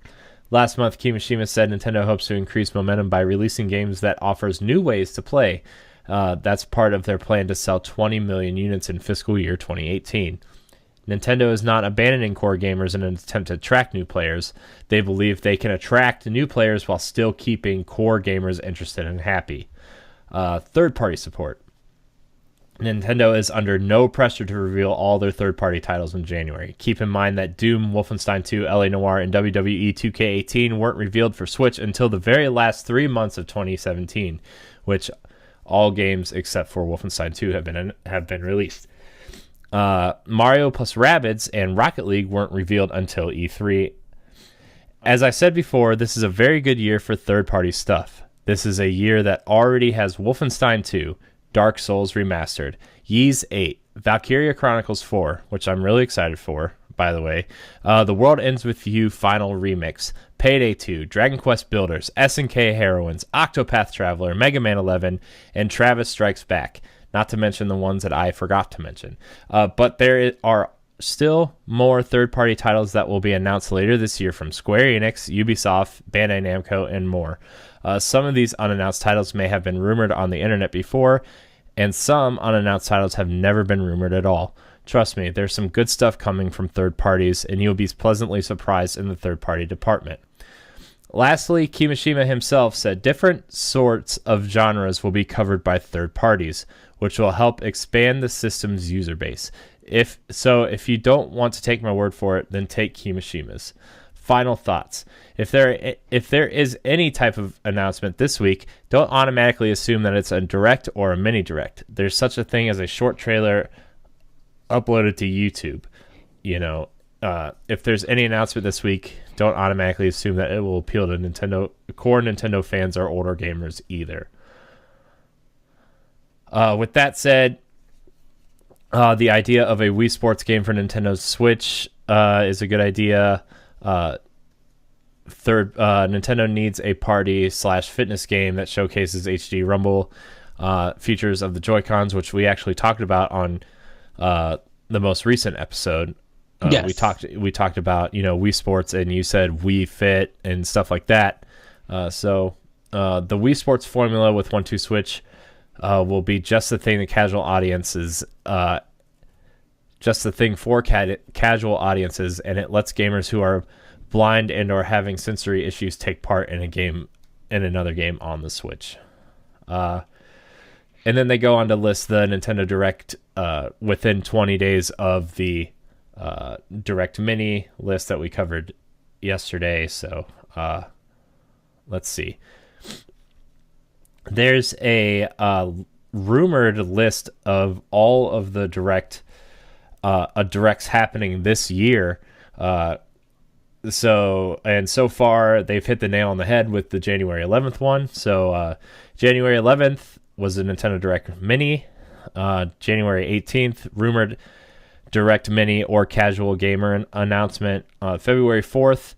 Last month, Kimishima said Nintendo hopes to increase momentum by releasing games that offers new ways to play. That's part of their plan to sell 20 million units in fiscal year 2018. Nintendo is not abandoning core gamers in an attempt to attract new players. They believe they can attract new players while still keeping core gamers interested and happy. Third-party support. Nintendo is under no pressure to reveal all their third-party titles in January. Keep in mind that Doom, Wolfenstein 2, LA Noire, and WWE 2K18 weren't revealed for Switch until the very last 3 months of 2017, which all games except for Wolfenstein 2 have been released. Mario plus Rabbids and Rocket League weren't revealed until E3. As I said before, this is a very good year for third-party stuff. This is a year that already has Wolfenstein 2, Dark Souls Remastered, Ys 8, Valkyria Chronicles 4, which I'm really excited for, by the way, The World Ends With You Final Remix, Payday 2, Dragon Quest Builders, SNK Heroines, Octopath Traveler, Mega Man 11, and Travis Strikes Back. Not to mention the ones that I forgot to mention. But there are still more third-party titles that will be announced later this year from Square Enix, Ubisoft, Bandai Namco, and more. Some of these unannounced titles may have been rumored on the internet before, and some unannounced titles have never been rumored at all. Trust me, there's some good stuff coming from third parties, and you'll be pleasantly surprised in the third-party department. Lastly, Kimishima himself said different sorts of genres will be covered by third parties, which will help expand the system's user base. If you don't want to take my word for it, then take Kimishima's. Final thoughts. If there is any type of announcement this week, don't automatically assume that it's a direct or a mini direct. There's such a thing as a short trailer uploaded to YouTube. If there's any announcement this week, don't automatically assume that it will appeal to core Nintendo fans or older gamers either. With that said, the idea of a Wii Sports game for Nintendo Switch is a good idea. Nintendo needs a party/fitness game that showcases HD Rumble features of the Joy-Cons, which we actually talked about on the most recent episode. Yes. We talked about Wii Sports, and you said Wii Fit and stuff like that. So the Wii Sports formula with 1-2 Switch will be just the thing the casual audiences, just the thing for casual audiences, and it lets gamers who are blind and or having sensory issues take part in another game on the Switch. And then they go on to list the Nintendo Direct within 20 days of the Direct Mini list that we covered yesterday. So let's see. There's a rumored list of all of the directs happening this year. So far they've hit the nail on the head with the January 11th one. So January 11th was the Nintendo Direct Mini. January 18th, rumored Direct Mini or Casual Gamer announcement. February 4th,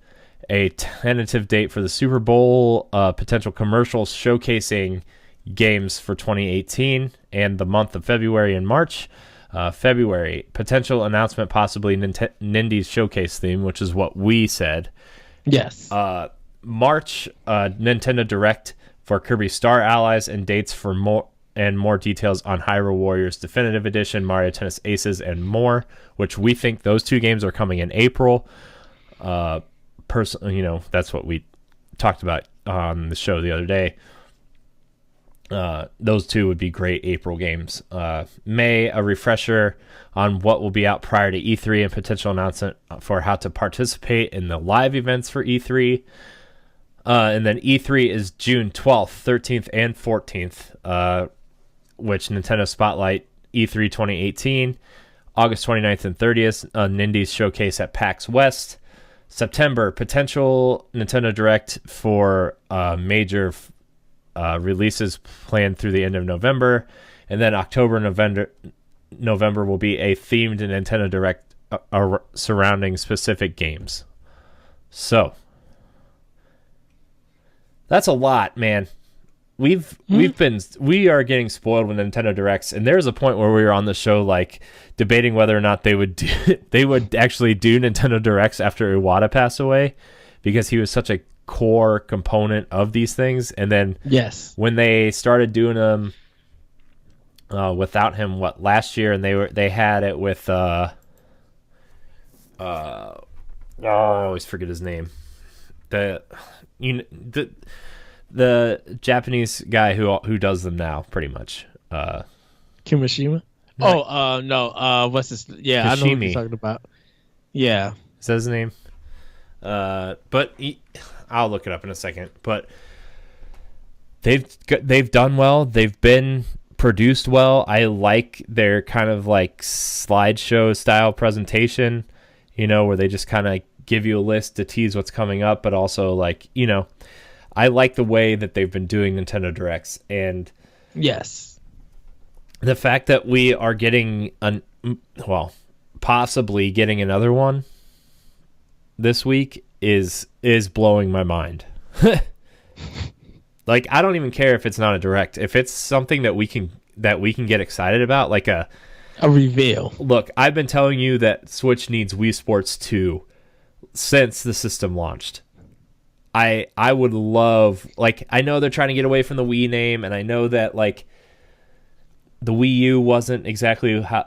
a tentative date for the Super Bowl, potential commercials showcasing games for 2018, and the month of February and March. February, potential announcement, possibly Nindy's showcase theme, which is what we said. Yes. March, Nintendo Direct for Kirby Star Allies, and dates for more details on Hyrule Warriors Definitive Edition, Mario Tennis Aces, and more, which we think those two games are coming in April. That's what we talked about on the show the other day. Those two would be great April games. May, a refresher on what will be out prior to E3 and potential announcement for how to participate in the live events for E3. And then E3 is June 12th, 13th, and 14th, which Nintendo Spotlight E3 2018. August 29th and 30th, Nindy's Showcase at PAX West. September, potential Nintendo Direct for major releases planned through the end of November. And then October, November will be a themed Nintendo Direct surrounding specific games. So that's a lot, man. We are getting spoiled with Nintendo Directs, and there's a point where we were on the show like debating whether or not they would actually do Nintendo Directs after Iwata passed away, because he was such a core component of these things. And then when they started doing them without him last year, and they had it with I always forget his name. The Japanese guy who does them now, pretty much. Kimishima. Right. Oh, no. What's this? Yeah, I know what you're talking about. Yeah, Is that his name? But I'll look it up in a second. But they've done well. They've been produced well. I like their kind of like slideshow style presentation, where they just kind of give you a list to tease what's coming up, but also like, I like the way that they've been doing Nintendo Directs. And yes, the fact that we are getting possibly getting another one this week is blowing my mind. Like, I don't even care if it's not a direct. If it's something that we can get excited about, like a reveal. Look, I've been telling you that Switch needs Wii Sports 2 since the system launched. I would love, like, I know they're trying to get away from the Wii name, and I know that like the Wii U wasn't exactly how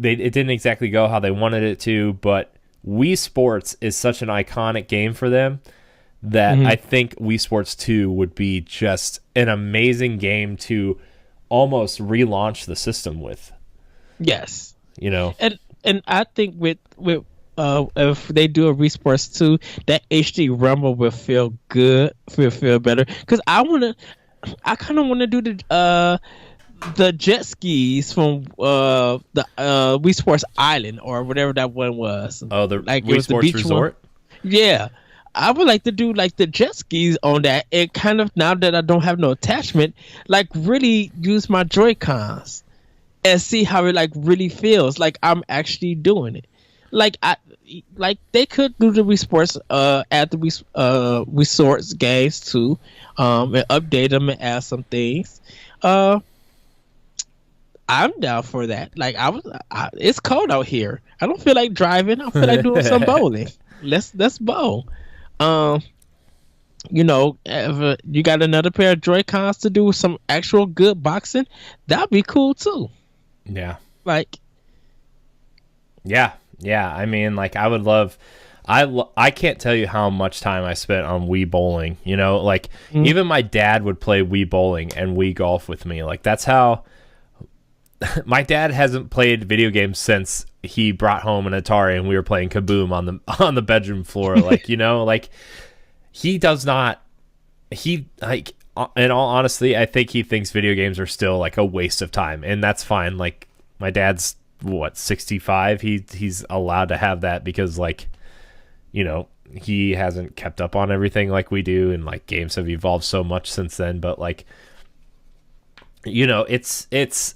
it didn't exactly go how they wanted it to, but Wii Sports is such an iconic game for them that I think Wii Sports 2 would be just an amazing game to almost relaunch the system with. Yes. And I think with if they do a Wii Sports 2, that HD Rumble will feel good, feel better. Because I kind of want to do the jet skis from the Wii Sports Island or whatever that one was. Oh, the like Wii Sports Resort? One. Yeah. I would like to do like the jet skis on that. It kind of, now that I don't have no attachment, like really use my Joy-Cons and see how it like really feels like I'm actually doing it. Like they could do the Wii Sports add the Wii Sports games too, and update them and add some things. I'm down for that. Like it's cold out here. I don't feel like driving. I feel like doing some bowling. Let's bowl. If you got another pair of Joy-Cons to do some actual good boxing, that'd be cool too. Yeah. Like. Yeah. I mean, like, I would love. I can't tell you how much time I spent on Wii bowling. Even my dad would play Wii bowling and Wii golf with me. Like, that's how. My dad hasn't played video games since he brought home an Atari and we were playing Kaboom on the bedroom floor. Like, like he does not. He like, in all honesty, I think he thinks video games are still like a waste of time, and that's fine. Like, my dad's 65. He's allowed to have that because like, he hasn't kept up on everything like we do, and like games have evolved so much since then. But like, it's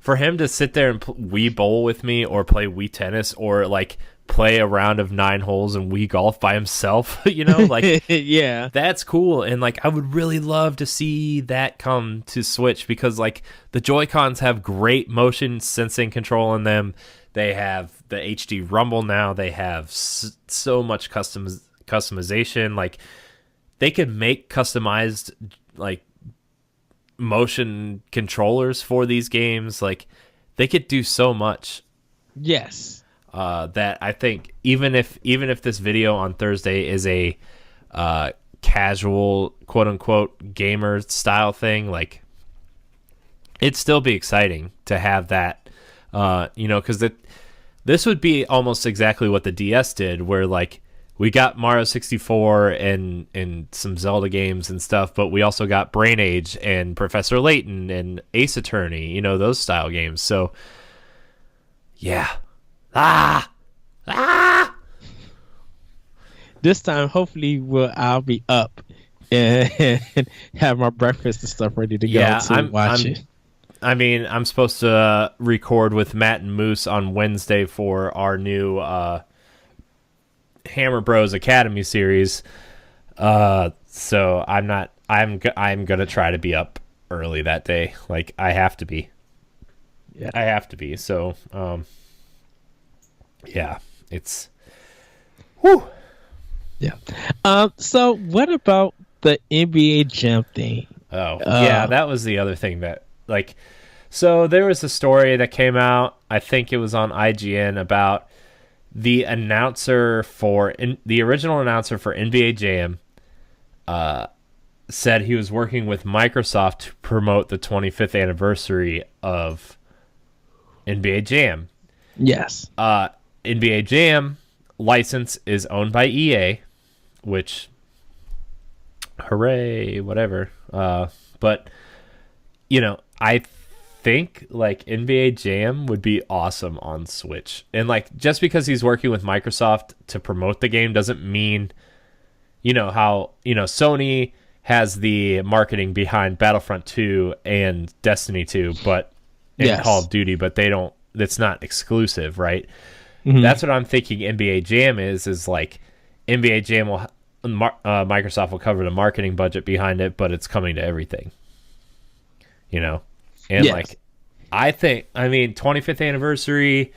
for him to sit there and Wii bowl with me or play Wii tennis or like play a round of 9 holes in Wii golf by himself, like yeah, that's cool. And like, I would really love to see that come to Switch because like the Joy-Cons have great motion sensing control in them. They have the HD Rumble now. They have so much customization. Like, they could make customized like motion controllers for these games. Like, they could do so much. Yes. That I think even if this video on Thursday is a casual quote unquote gamer style thing, like, it'd still be exciting to have that, because this would be almost exactly what the DS did, where like we got Mario 64 and some Zelda games and stuff, but we also got Brain Age and Professor Layton and Ace Attorney, those style games. So yeah. This time, hopefully, I'll be up and have my breakfast and stuff ready to go to watch it. I mean, I'm supposed to record with Matt and Moose on Wednesday for our new Hammer Bros Academy series. So I'm gonna try to be up early that day. Like, I have to be. Yeah, I have to be. So, yeah, it's. Whew. Yeah. So what about the NBA Jam thing? Oh, yeah, that was the other thing that, like, so there was a story that came out, I think it was on IGN, about the original announcer for NBA Jam said he was working with Microsoft to promote the 25th anniversary of NBA Jam. Yes. NBA Jam license is owned by EA, which, hooray, whatever. But, I think like NBA Jam would be awesome on Switch. And like, just because he's working with Microsoft to promote the game doesn't mean, how, Sony has the marketing behind Battlefront 2 and Destiny 2, and Call of Duty, but it's not exclusive, right? Mm-hmm. That's what I'm thinking NBA Jam is like NBA Jam Microsoft will cover the marketing budget behind it, but it's coming to everything, And like, I think, 25th anniversary,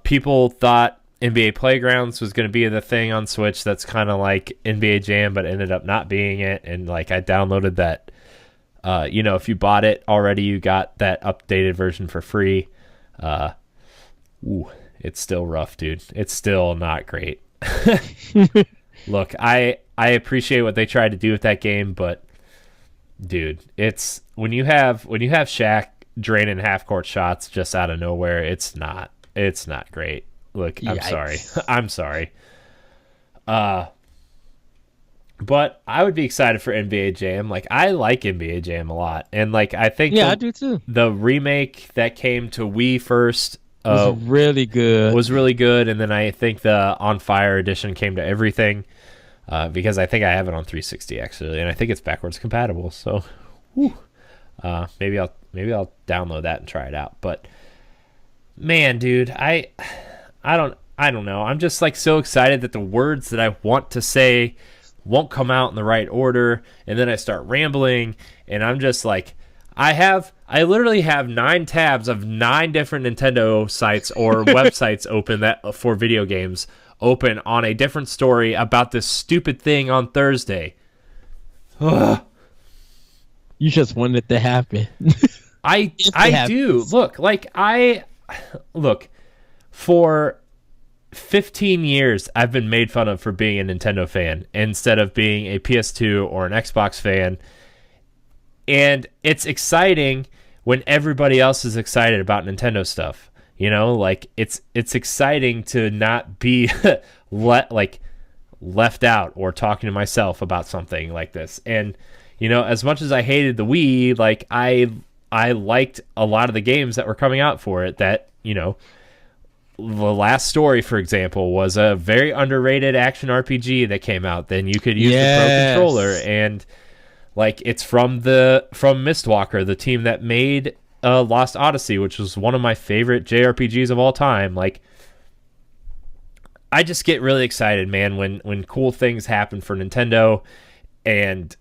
people thought NBA Playgrounds was going to be the thing on Switch that's kind of like NBA Jam, but ended up not being it. And like, I downloaded that, if you bought it already, you got that updated version for free. It's still rough, dude. It's still not great. Look, I appreciate what they tried to do with that game, but dude, it's when you have Shaq draining half court shots just out of nowhere, it's not great. Look, I'm sorry. But I would be excited for NBA Jam. Like, I like NBA Jam a lot, and like, I think I do too. The remake that came to Wii first was really good, and then I think the On Fire edition came to everything. Because I think I have it on 360 actually, and I think it's backwards compatible. So, maybe I'll download that and try it out. But man, dude, I don't know. I'm just like so excited that the words that I want to say won't come out in the right order, and then I start rambling, and I'm just like, I literally have 9 tabs of 9 different Nintendo sites or websites open that for video games. Open on a different story about this stupid thing on Thursday. Ugh. You just want it to happen. I do. Look, for 15 years I've been made fun of for being a Nintendo fan instead of being a PS2 or an Xbox fan. And it's exciting when everybody else is excited about Nintendo stuff. It's exciting to not be left out or talking to myself about something like this. And as much as I hated the Wii, like I liked a lot of the games that were coming out for it. That the Last Story, for example, was a very underrated action RPG that came out. Then you could use the Pro Controller, and like it's from Mistwalker, the team that made Lost Odyssey, which was one of my favorite JRPGs of all time. Like, I just get really excited, man, when cool things happen for Nintendo, and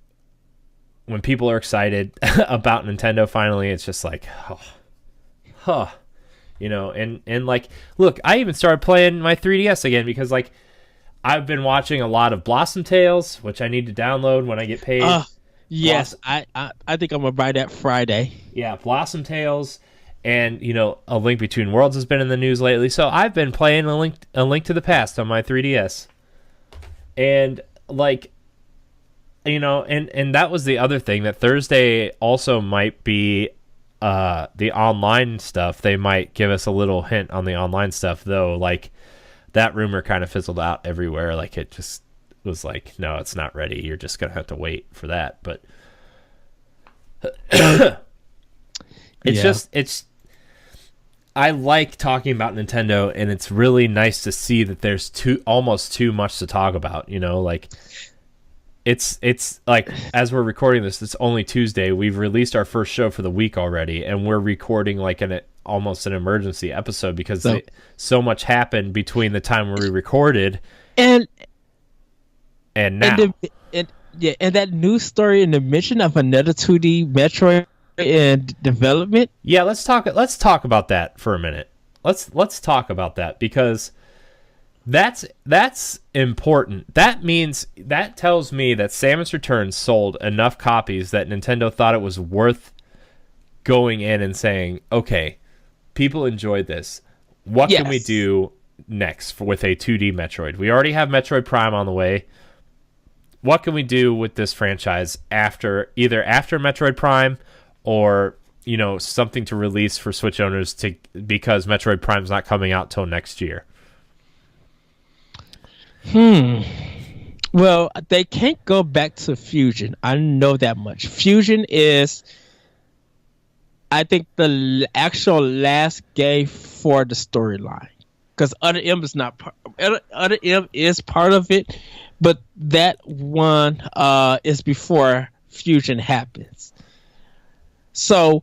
when people are excited about Nintendo finally, it's just like, and like, look, I even started playing my 3DS again because like I've been watching a lot of Blossom Tales, which I need to download when I get paid. Yes, I think I'm gonna buy that Friday. Yeah, Blossom Tales, and A Link Between Worlds has been in the news lately. So I've been playing A Link to the Past on my 3DS, and like, and that was the other thing, that Thursday also might be the online stuff. They might give us a little hint on the online stuff, though. Like, that rumor kind of fizzled out everywhere. Like, it just was like, no, it's not ready. You're just gonna have to wait for that. But I like talking about Nintendo, and it's really nice to see that there's almost too much to talk about. Like, it's like, as we're recording this, it's only Tuesday. We've released our first show for the week already, and we're recording like almost an emergency episode because so much happened between the time we recorded and now. And that news story in the mention of another 2D Metroid in development. Yeah, let's talk about that for a minute. Let's talk about that, because that's important. That tells me that Samus Returns sold enough copies that Nintendo thought it was worth going in and saying, okay, people enjoyed this. What can we do next with a 2D Metroid? We already have Metroid Prime on the way. What can we do with this franchise after Metroid Prime, or something to release for Switch owners because Metroid Prime's not coming out till next year? Well, they can't go back to Fusion. I know that much. Fusion is, I think, the actual last game for the storyline, because Other M is not Other M is part of it, but that one is before Fusion happens. So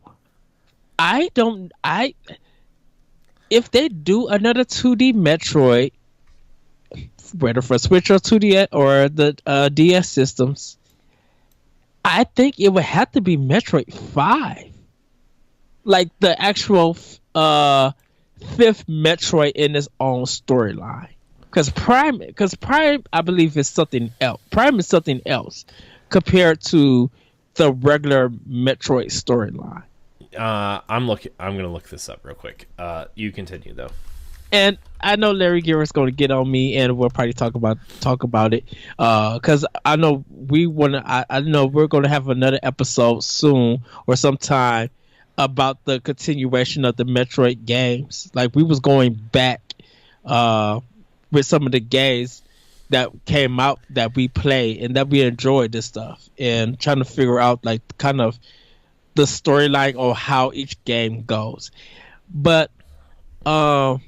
if they do another 2D Metroid, whether for Switch or 2D or the DS systems, I think it would have to be Metroid 5. Like the actual fifth Metroid in its own storyline. Because Prime, I believe, is something else. Prime is something else compared to the regular Metroid storyline. I'm gonna look this up real quick. You continue though. And I know Larry Garrett's going to get on me, and we'll probably talk about it. Because I know I know we're going to have another episode soon or sometime about the continuation of the Metroid games. Like, we was going back with some of the games that came out that we played and that we enjoyed this stuff, and trying to figure out like kind of the storyline or how each game goes. But I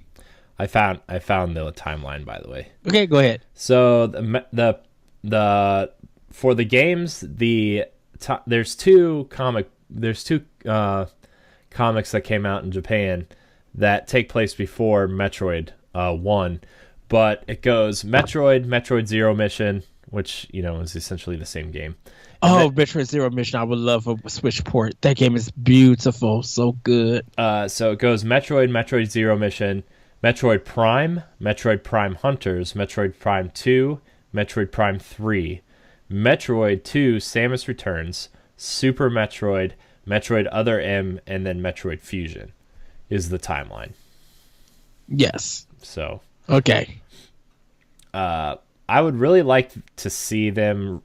found the timeline, by the way. Okay, go ahead. So the for the games, there's two comics that came out in Japan that take place before Metroid 1, but it goes Metroid Zero Mission, which is essentially the same game. Metroid Zero Mission, I would love a Switch port. That game is beautiful, so good. So it goes Metroid Zero Mission, Metroid Prime Hunters, Metroid Prime 2, Metroid Prime 3, Metroid 2 Samus Returns, Super Metroid, Metroid Other M, and then Metroid Fusion is the timeline. Yes. So. Okay. I would really like to see them...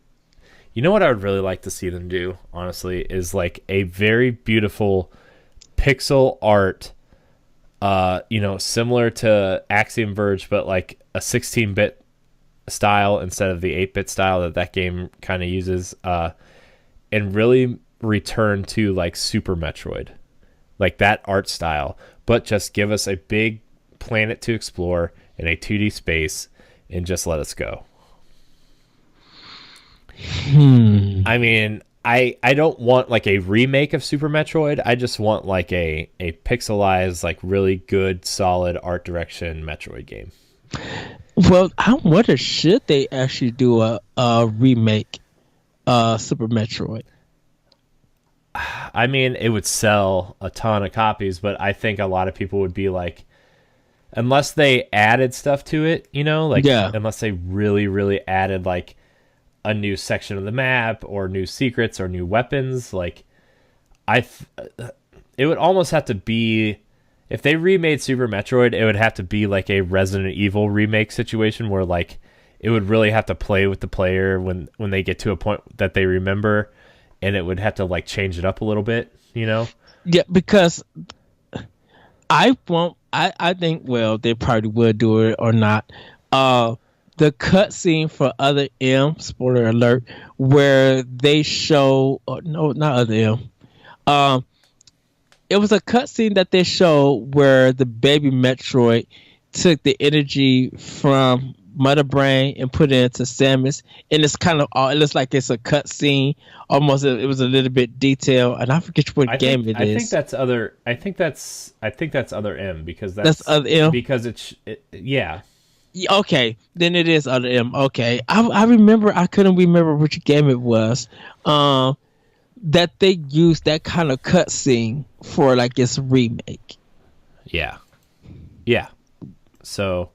what I would really like to see them do, honestly, is like a very beautiful pixel art, similar to Axiom Verge, but like a 16-bit style instead of the 8-bit style that game kind of uses, and really return to like Super Metroid, like that art style, but just give us a big planet to explore in a 2D space and just let us go. I mean, I don't want like a remake of Super Metroid. I just want like a pixelized, like really good, solid art direction Metroid game. Well, I wonder, should they actually do a remake Super Metroid? I mean, it would sell a ton of copies, but I think a lot of people would be like, unless they added stuff to it, unless they really, really added like a new section of the map or new secrets or new weapons, like it would almost have to be, if they remade Super Metroid, it would have to be like a Resident Evil remake situation where like it would really have to play with the player when they get to a point that they remember, and it would have to like change it up a little bit, Yeah, because I think, well, they probably would do it or not. The cutscene for Other M, spoiler alert, where they show, no, not Other M. It was a cutscene that they showed where the baby Metroid took the energy from Mother Brain and put it into Samus, and it's kind of, it looks like it's a cutscene. Almost, it was a little bit detailed, and I forget what game it is. I think that's Other M, because that's Other M, because yeah. Okay, then it is Other M. Okay, I remember. I couldn't remember which game it was. That they used that kind of cutscene for like its remake. Yeah. So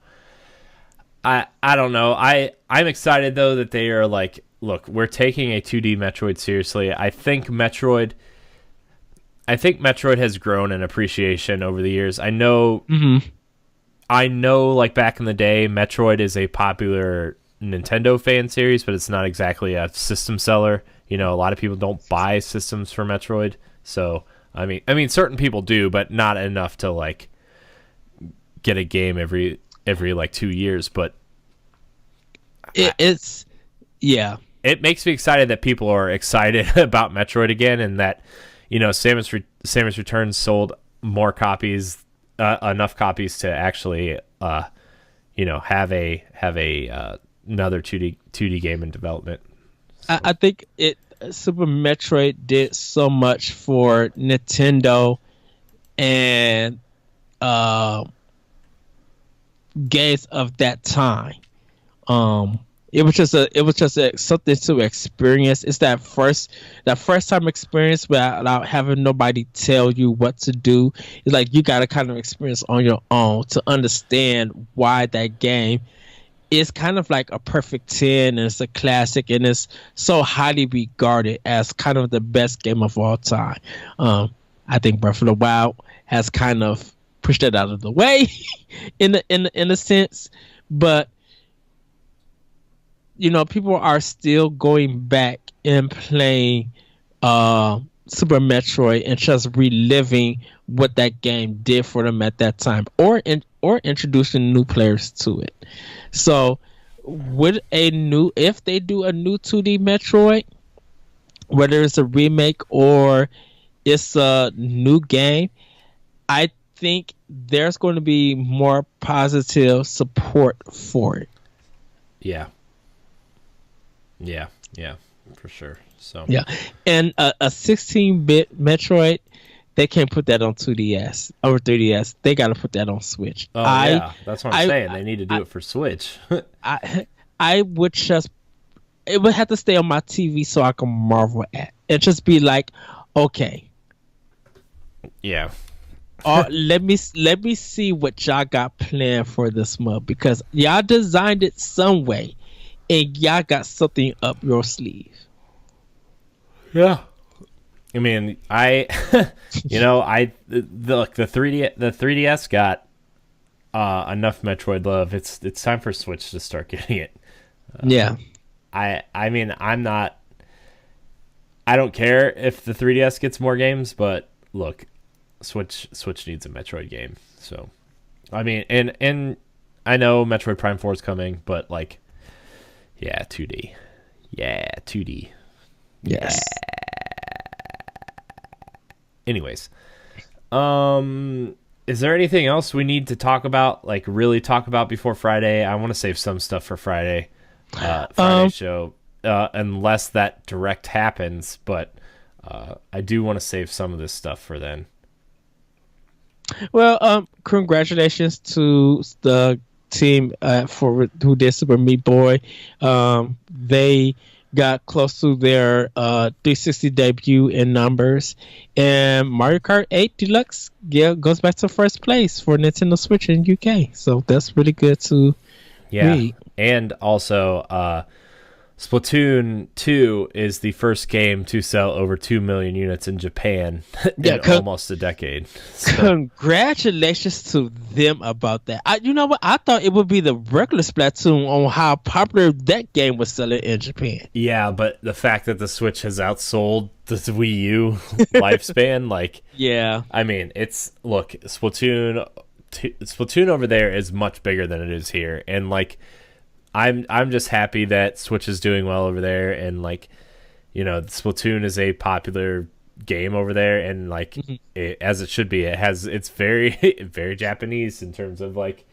I don't know. I'm excited though that they are like, look, we're taking a 2D Metroid seriously. I think Metroid has grown in appreciation over the years. I know. Mm-hmm. I know, like, back in the day, Metroid is a popular Nintendo fan series, but it's not exactly a system seller. You know, a lot of people don't buy systems for Metroid. So, I mean, certain people do, but not enough to, like, get a game every like 2 years. But it's it makes me excited that people are excited about Metroid again, and that, you know, Samus Returns sold more copies, enough copies to actually, you know, have a another 2D game in development. So. I think Super Metroid did so much for Nintendo and games of that time. It was just something to experience. It's that first time experience without having nobody tell you what to do. It's like you got to kind of experience on your own to understand why that game is kind of like a perfect 10, and it's a classic, and it's so highly regarded as kind of the best game of all time. I think Breath of the Wild has kind of pushed that out of the way in a sense, but you know, people are still going back and playing Super Metroid and just reliving what that game did for them at that time, or introducing new players to it. So, if they do a new 2D Metroid, whether it's a remake or it's a new game, I think there's going to be more positive support for it. Yeah, for sure. So yeah, and a 16-bit Metroid, they can't put that on 2DS or 3DS. They got to put that on Switch. Oh yeah, that's what I'm saying. They need to do it for Switch. I would just, it would have to stay on my TV so I can marvel at and just be like, okay, yeah. let me see what y'all got planned for this month, because y'all designed it some way and y'all got something up your sleeve. Yeah. I mean, you know, the 3DS got enough Metroid love. It's time for Switch to start getting it. Yeah. I mean, I don't care if the 3DS gets more games, but look, Switch needs a Metroid game. So, I mean, and I know Metroid Prime 4 is coming, but like, yeah, 2D. Yeah, 2D. Yes. Yeah. Anyways, is there anything else we need to talk about, like really talk about before Friday? I want to save some stuff for Friday show, unless that direct happens, but I do want to save some of this stuff for then. Well, congratulations to the team who did Super Meat Boy. They got close to their 360 debut in numbers, and Mario Kart 8 Deluxe goes back to first place for Nintendo Switch in UK. So that's really good to read. And also Splatoon 2 is the first game to sell over 2 million units in Japan in almost a decade. So. Congratulations to them about that. You know what? I thought it would be the regular Splatoon on how popular that game was selling in Japan. Yeah, but the fact that the Switch has outsold the Wii U lifespan, like, yeah. I mean, Splatoon over there is much bigger than it is here, and like, I'm just happy that Switch is doing well over there, and like, you know, Splatoon is a popular game over there, and like, as it should be. It's very very Japanese in terms of like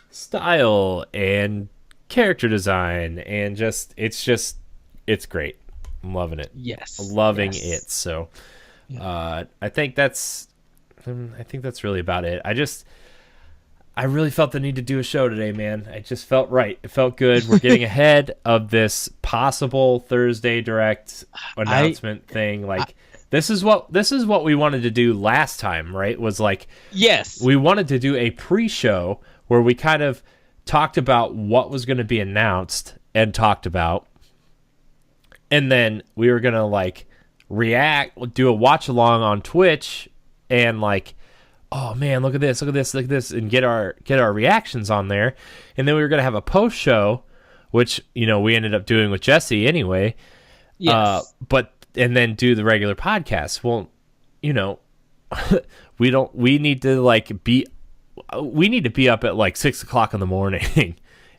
style and character design, and it's great. I'm loving it. Yes, loving it. So, I think that's really about it. I really felt the need to do a show today, man. It just felt right. It felt good. We're getting ahead of this possible Thursday direct announcement thing. Like, this is what we wanted to do last time, right? Was like, yes, we wanted to do a pre-show where we kind of talked about what was going to be announced and talked about, and then we were going to like do a watch along on Twitch and like oh man, look at this, look at this, look at this, and get our reactions on there. And then we were gonna have a post show, which we ended up doing with Jesse anyway. Yes. And then do the regular podcast. Well, we need to be up at like 6 o'clock in the morning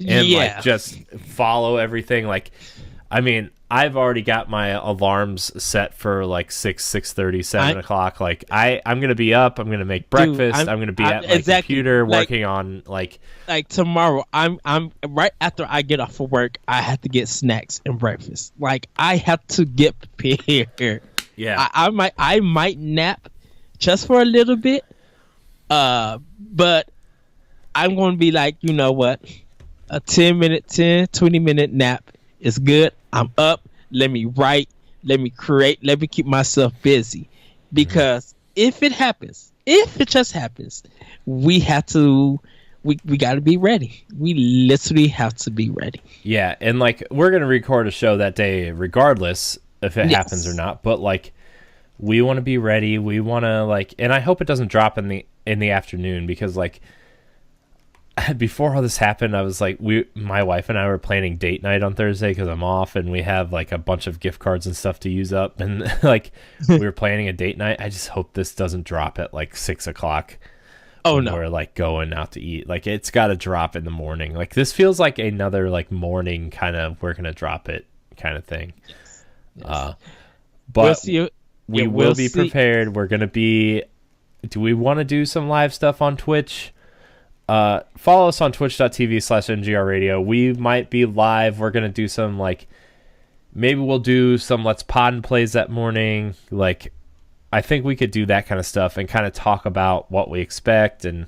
and like just follow everything. Like, I mean, I've already got my alarms set for like 6:30, 7 o'clock. Like I'm going to be up. I'm going to make breakfast. I'm going to be at my computer working on like tomorrow. I'm right after I get off of work. I have to get snacks and breakfast. Like I have to get prepared. Yeah. I might nap just for a little bit. But I'm going to be like, you know what? A 20-minute nap is good. I'm up. Let me write. Let me create. Let me keep myself busy. Because if it just happens, we got to be ready. We literally have to be ready. Yeah. And like, we're going to record a show that day regardless if it happens or not. But like, we want to be ready. We want to like, and I hope it doesn't drop in the afternoon, because like, before all this happened, I was like, my wife and I were planning date night on Thursday because I'm off, and we have like a bunch of gift cards and stuff to use up, and like we were planning a date night. I just hope this doesn't drop at like 6 o'clock. Oh no, we're like going out to eat. Like it's got to drop in the morning. Like this feels like another like morning kind of we're gonna drop it kind of thing. Yes. But we will be prepared. We're gonna be. Do we want to do some live stuff on Twitch? Follow us on twitch.tv/NGR Radio. We might be live. We're going to do some, like, maybe we'll do some Let's Pod and Plays that morning. Like, I think we could do that kind of stuff and kind of talk about what we expect and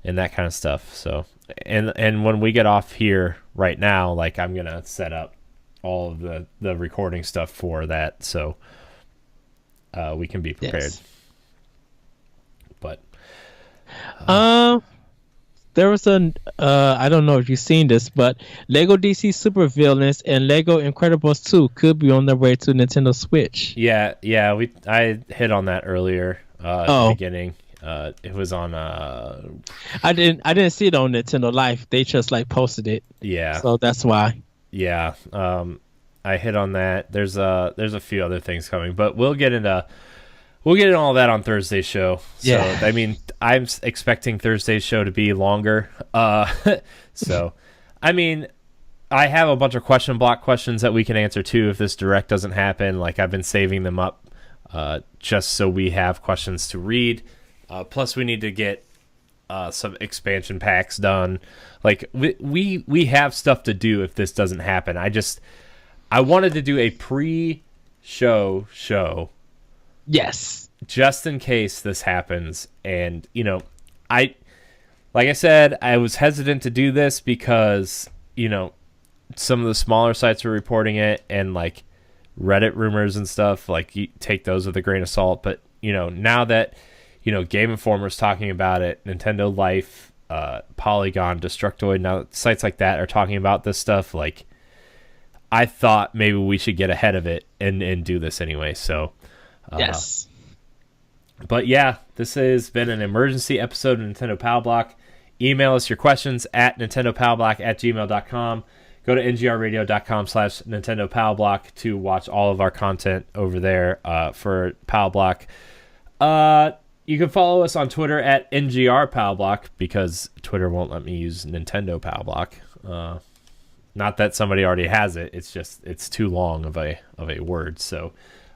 that kind of stuff. So, and when we get off here right now, like, I'm going to set up all of the recording stuff for that, so we can be prepared. Yes. But, there was I don't know if you've seen this, but Lego DC Supervillains and Lego Incredibles 2 could be on their way to Nintendo Switch. Yeah, I hit on that earlier at the beginning. It was on I didn't see it on Nintendo Live. They just like posted it. Yeah. So that's why. Yeah. I hit on that. There's a few other things coming, but we'll get into all that on Thursday's show. So, yeah. I mean, I'm expecting Thursday's show to be longer. So, I mean, I have a bunch of question block questions that we can answer too if this direct doesn't happen. Like, I've been saving them up just so we have questions to read. Plus, we need to get some expansion packs done. Like, we have stuff to do if this doesn't happen. I wanted to do a pre-show show. Yes. Just in case this happens. And, like I said, I was hesitant to do this because, some of the smaller sites were reporting it, and like Reddit rumors and stuff, like you take those with a grain of salt. But, now that, Game Informer's talking about it, Nintendo Life, Polygon, Destructoid, now sites like that are talking about this stuff, like I thought maybe we should get ahead of it and do this anyway. So, yes. But yeah, this has been an emergency episode of Nintendo Pow Block. Email us your questions at nintendopowblock@gmail.com. Go to ngrradio.com/Nintendo Pow Block to watch all of our content over there for Pow Block. You can follow us on Twitter at NGR Pow Block because Twitter won't let me use Nintendo Pow Block. Not that somebody already has it. It's just it's too long of a word. So,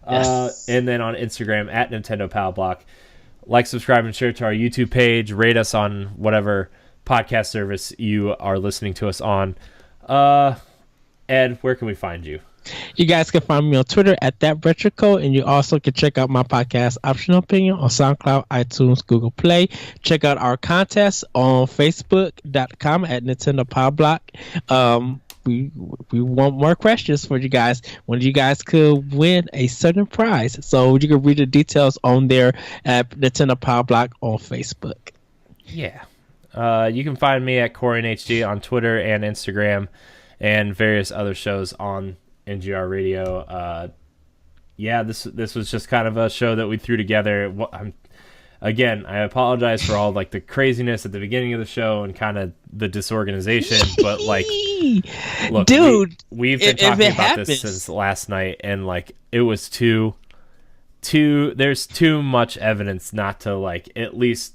yes. And then on Instagram at Nintendo Pow Block. Like, subscribe, and share to our YouTube page. Rate us on whatever podcast service you are listening to us on. Ed, where can we find you? You guys can find me on Twitter at ThatRetroCode, and you also can check out my podcast, Optional Opinion, on SoundCloud, iTunes, Google Play. Check out our contest on Facebook.com at Nintendo Pow Block. We want more questions for you guys. One of you guys could win a certain prize. So you can read the details on there at Nintendo Pow Block on Facebook. Yeah. You can find me at Corey and HG on Twitter and Instagram and various other shows on NGR Radio. This was just kind of a show that we threw together. again, I apologize for all like the craziness at the beginning of the show and kind of the disorganization, but like, look, dude, we've been talking about this since last night, and like it was there's too much evidence not to like at least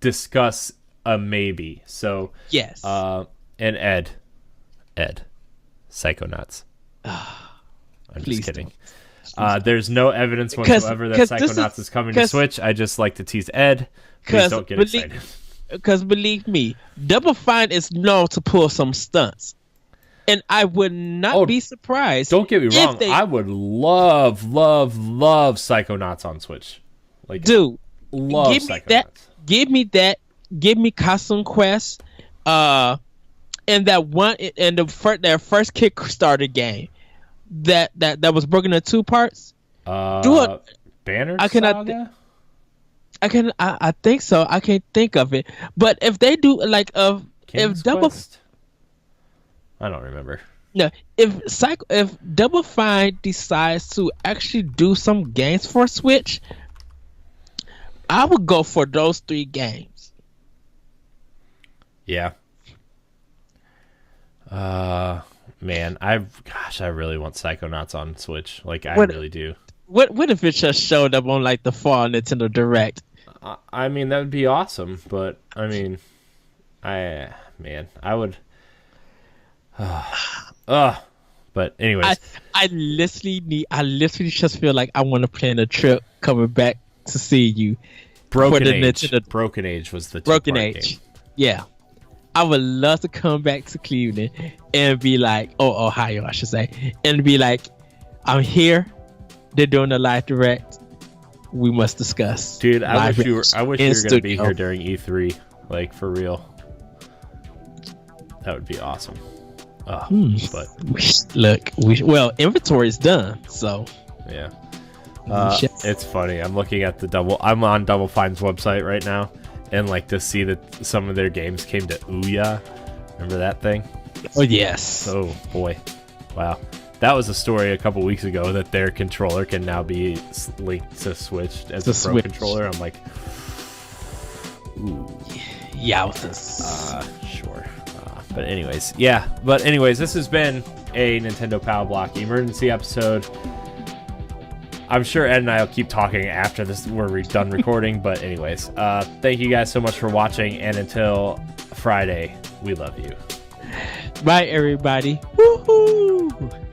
discuss a maybe. So yes, and Ed, Psychonauts. I'm just kidding. There's no evidence whatsoever that Psychonauts is coming to Switch. I just like to tease Ed. Please don't get excited. Because believe me, Double Fine is known to pull some stunts. And I would not be surprised. Don't get me wrong. I would love Psychonauts on Switch. Like, dude, love Psychonauts. Give me that. Give me Costume Quest. And that one, and their first Kickstarter game that was broken into 2 parts. Banner Saga? I think so. I can't think of it. But if they do like King's if Double Quest? I don't remember. No, if Double Fine decides to actually do some games for Switch, I would go for those 3 games. Yeah. Man, I really want Psychonauts on Switch. Like, I really do. What if it just showed up on like the fall Nintendo Direct? I mean, that would be awesome, but I mean, I would. But anyways, I literally just feel like I want to plan a trip coming back to see you. Broken Age was the Broken Age game. Yeah, I would love to come back to Cleveland and be like, Ohio, I should say, and be like, I'm here. They're doing a live direct. We must discuss. Dude, I wish you were gonna be here during E3, like for real. That would be awesome. But look, inventory is done, so yeah. It's funny. I'm looking at I'm on Double Fine's website right now, and like to see that some of their games came to Ouya. Remember that thing? Oh yes. Oh boy, wow. That was a story a couple weeks ago that their controller can now be linked to Switch as a Pro controller. I'm like, ooh. Yeah. Sure. But anyways, this has been a Nintendo Pow Block emergency episode. I'm sure Ed and I will keep talking after we're done recording. But anyways, thank you guys so much for watching. And until Friday, we love you. Bye, everybody. Woohoo!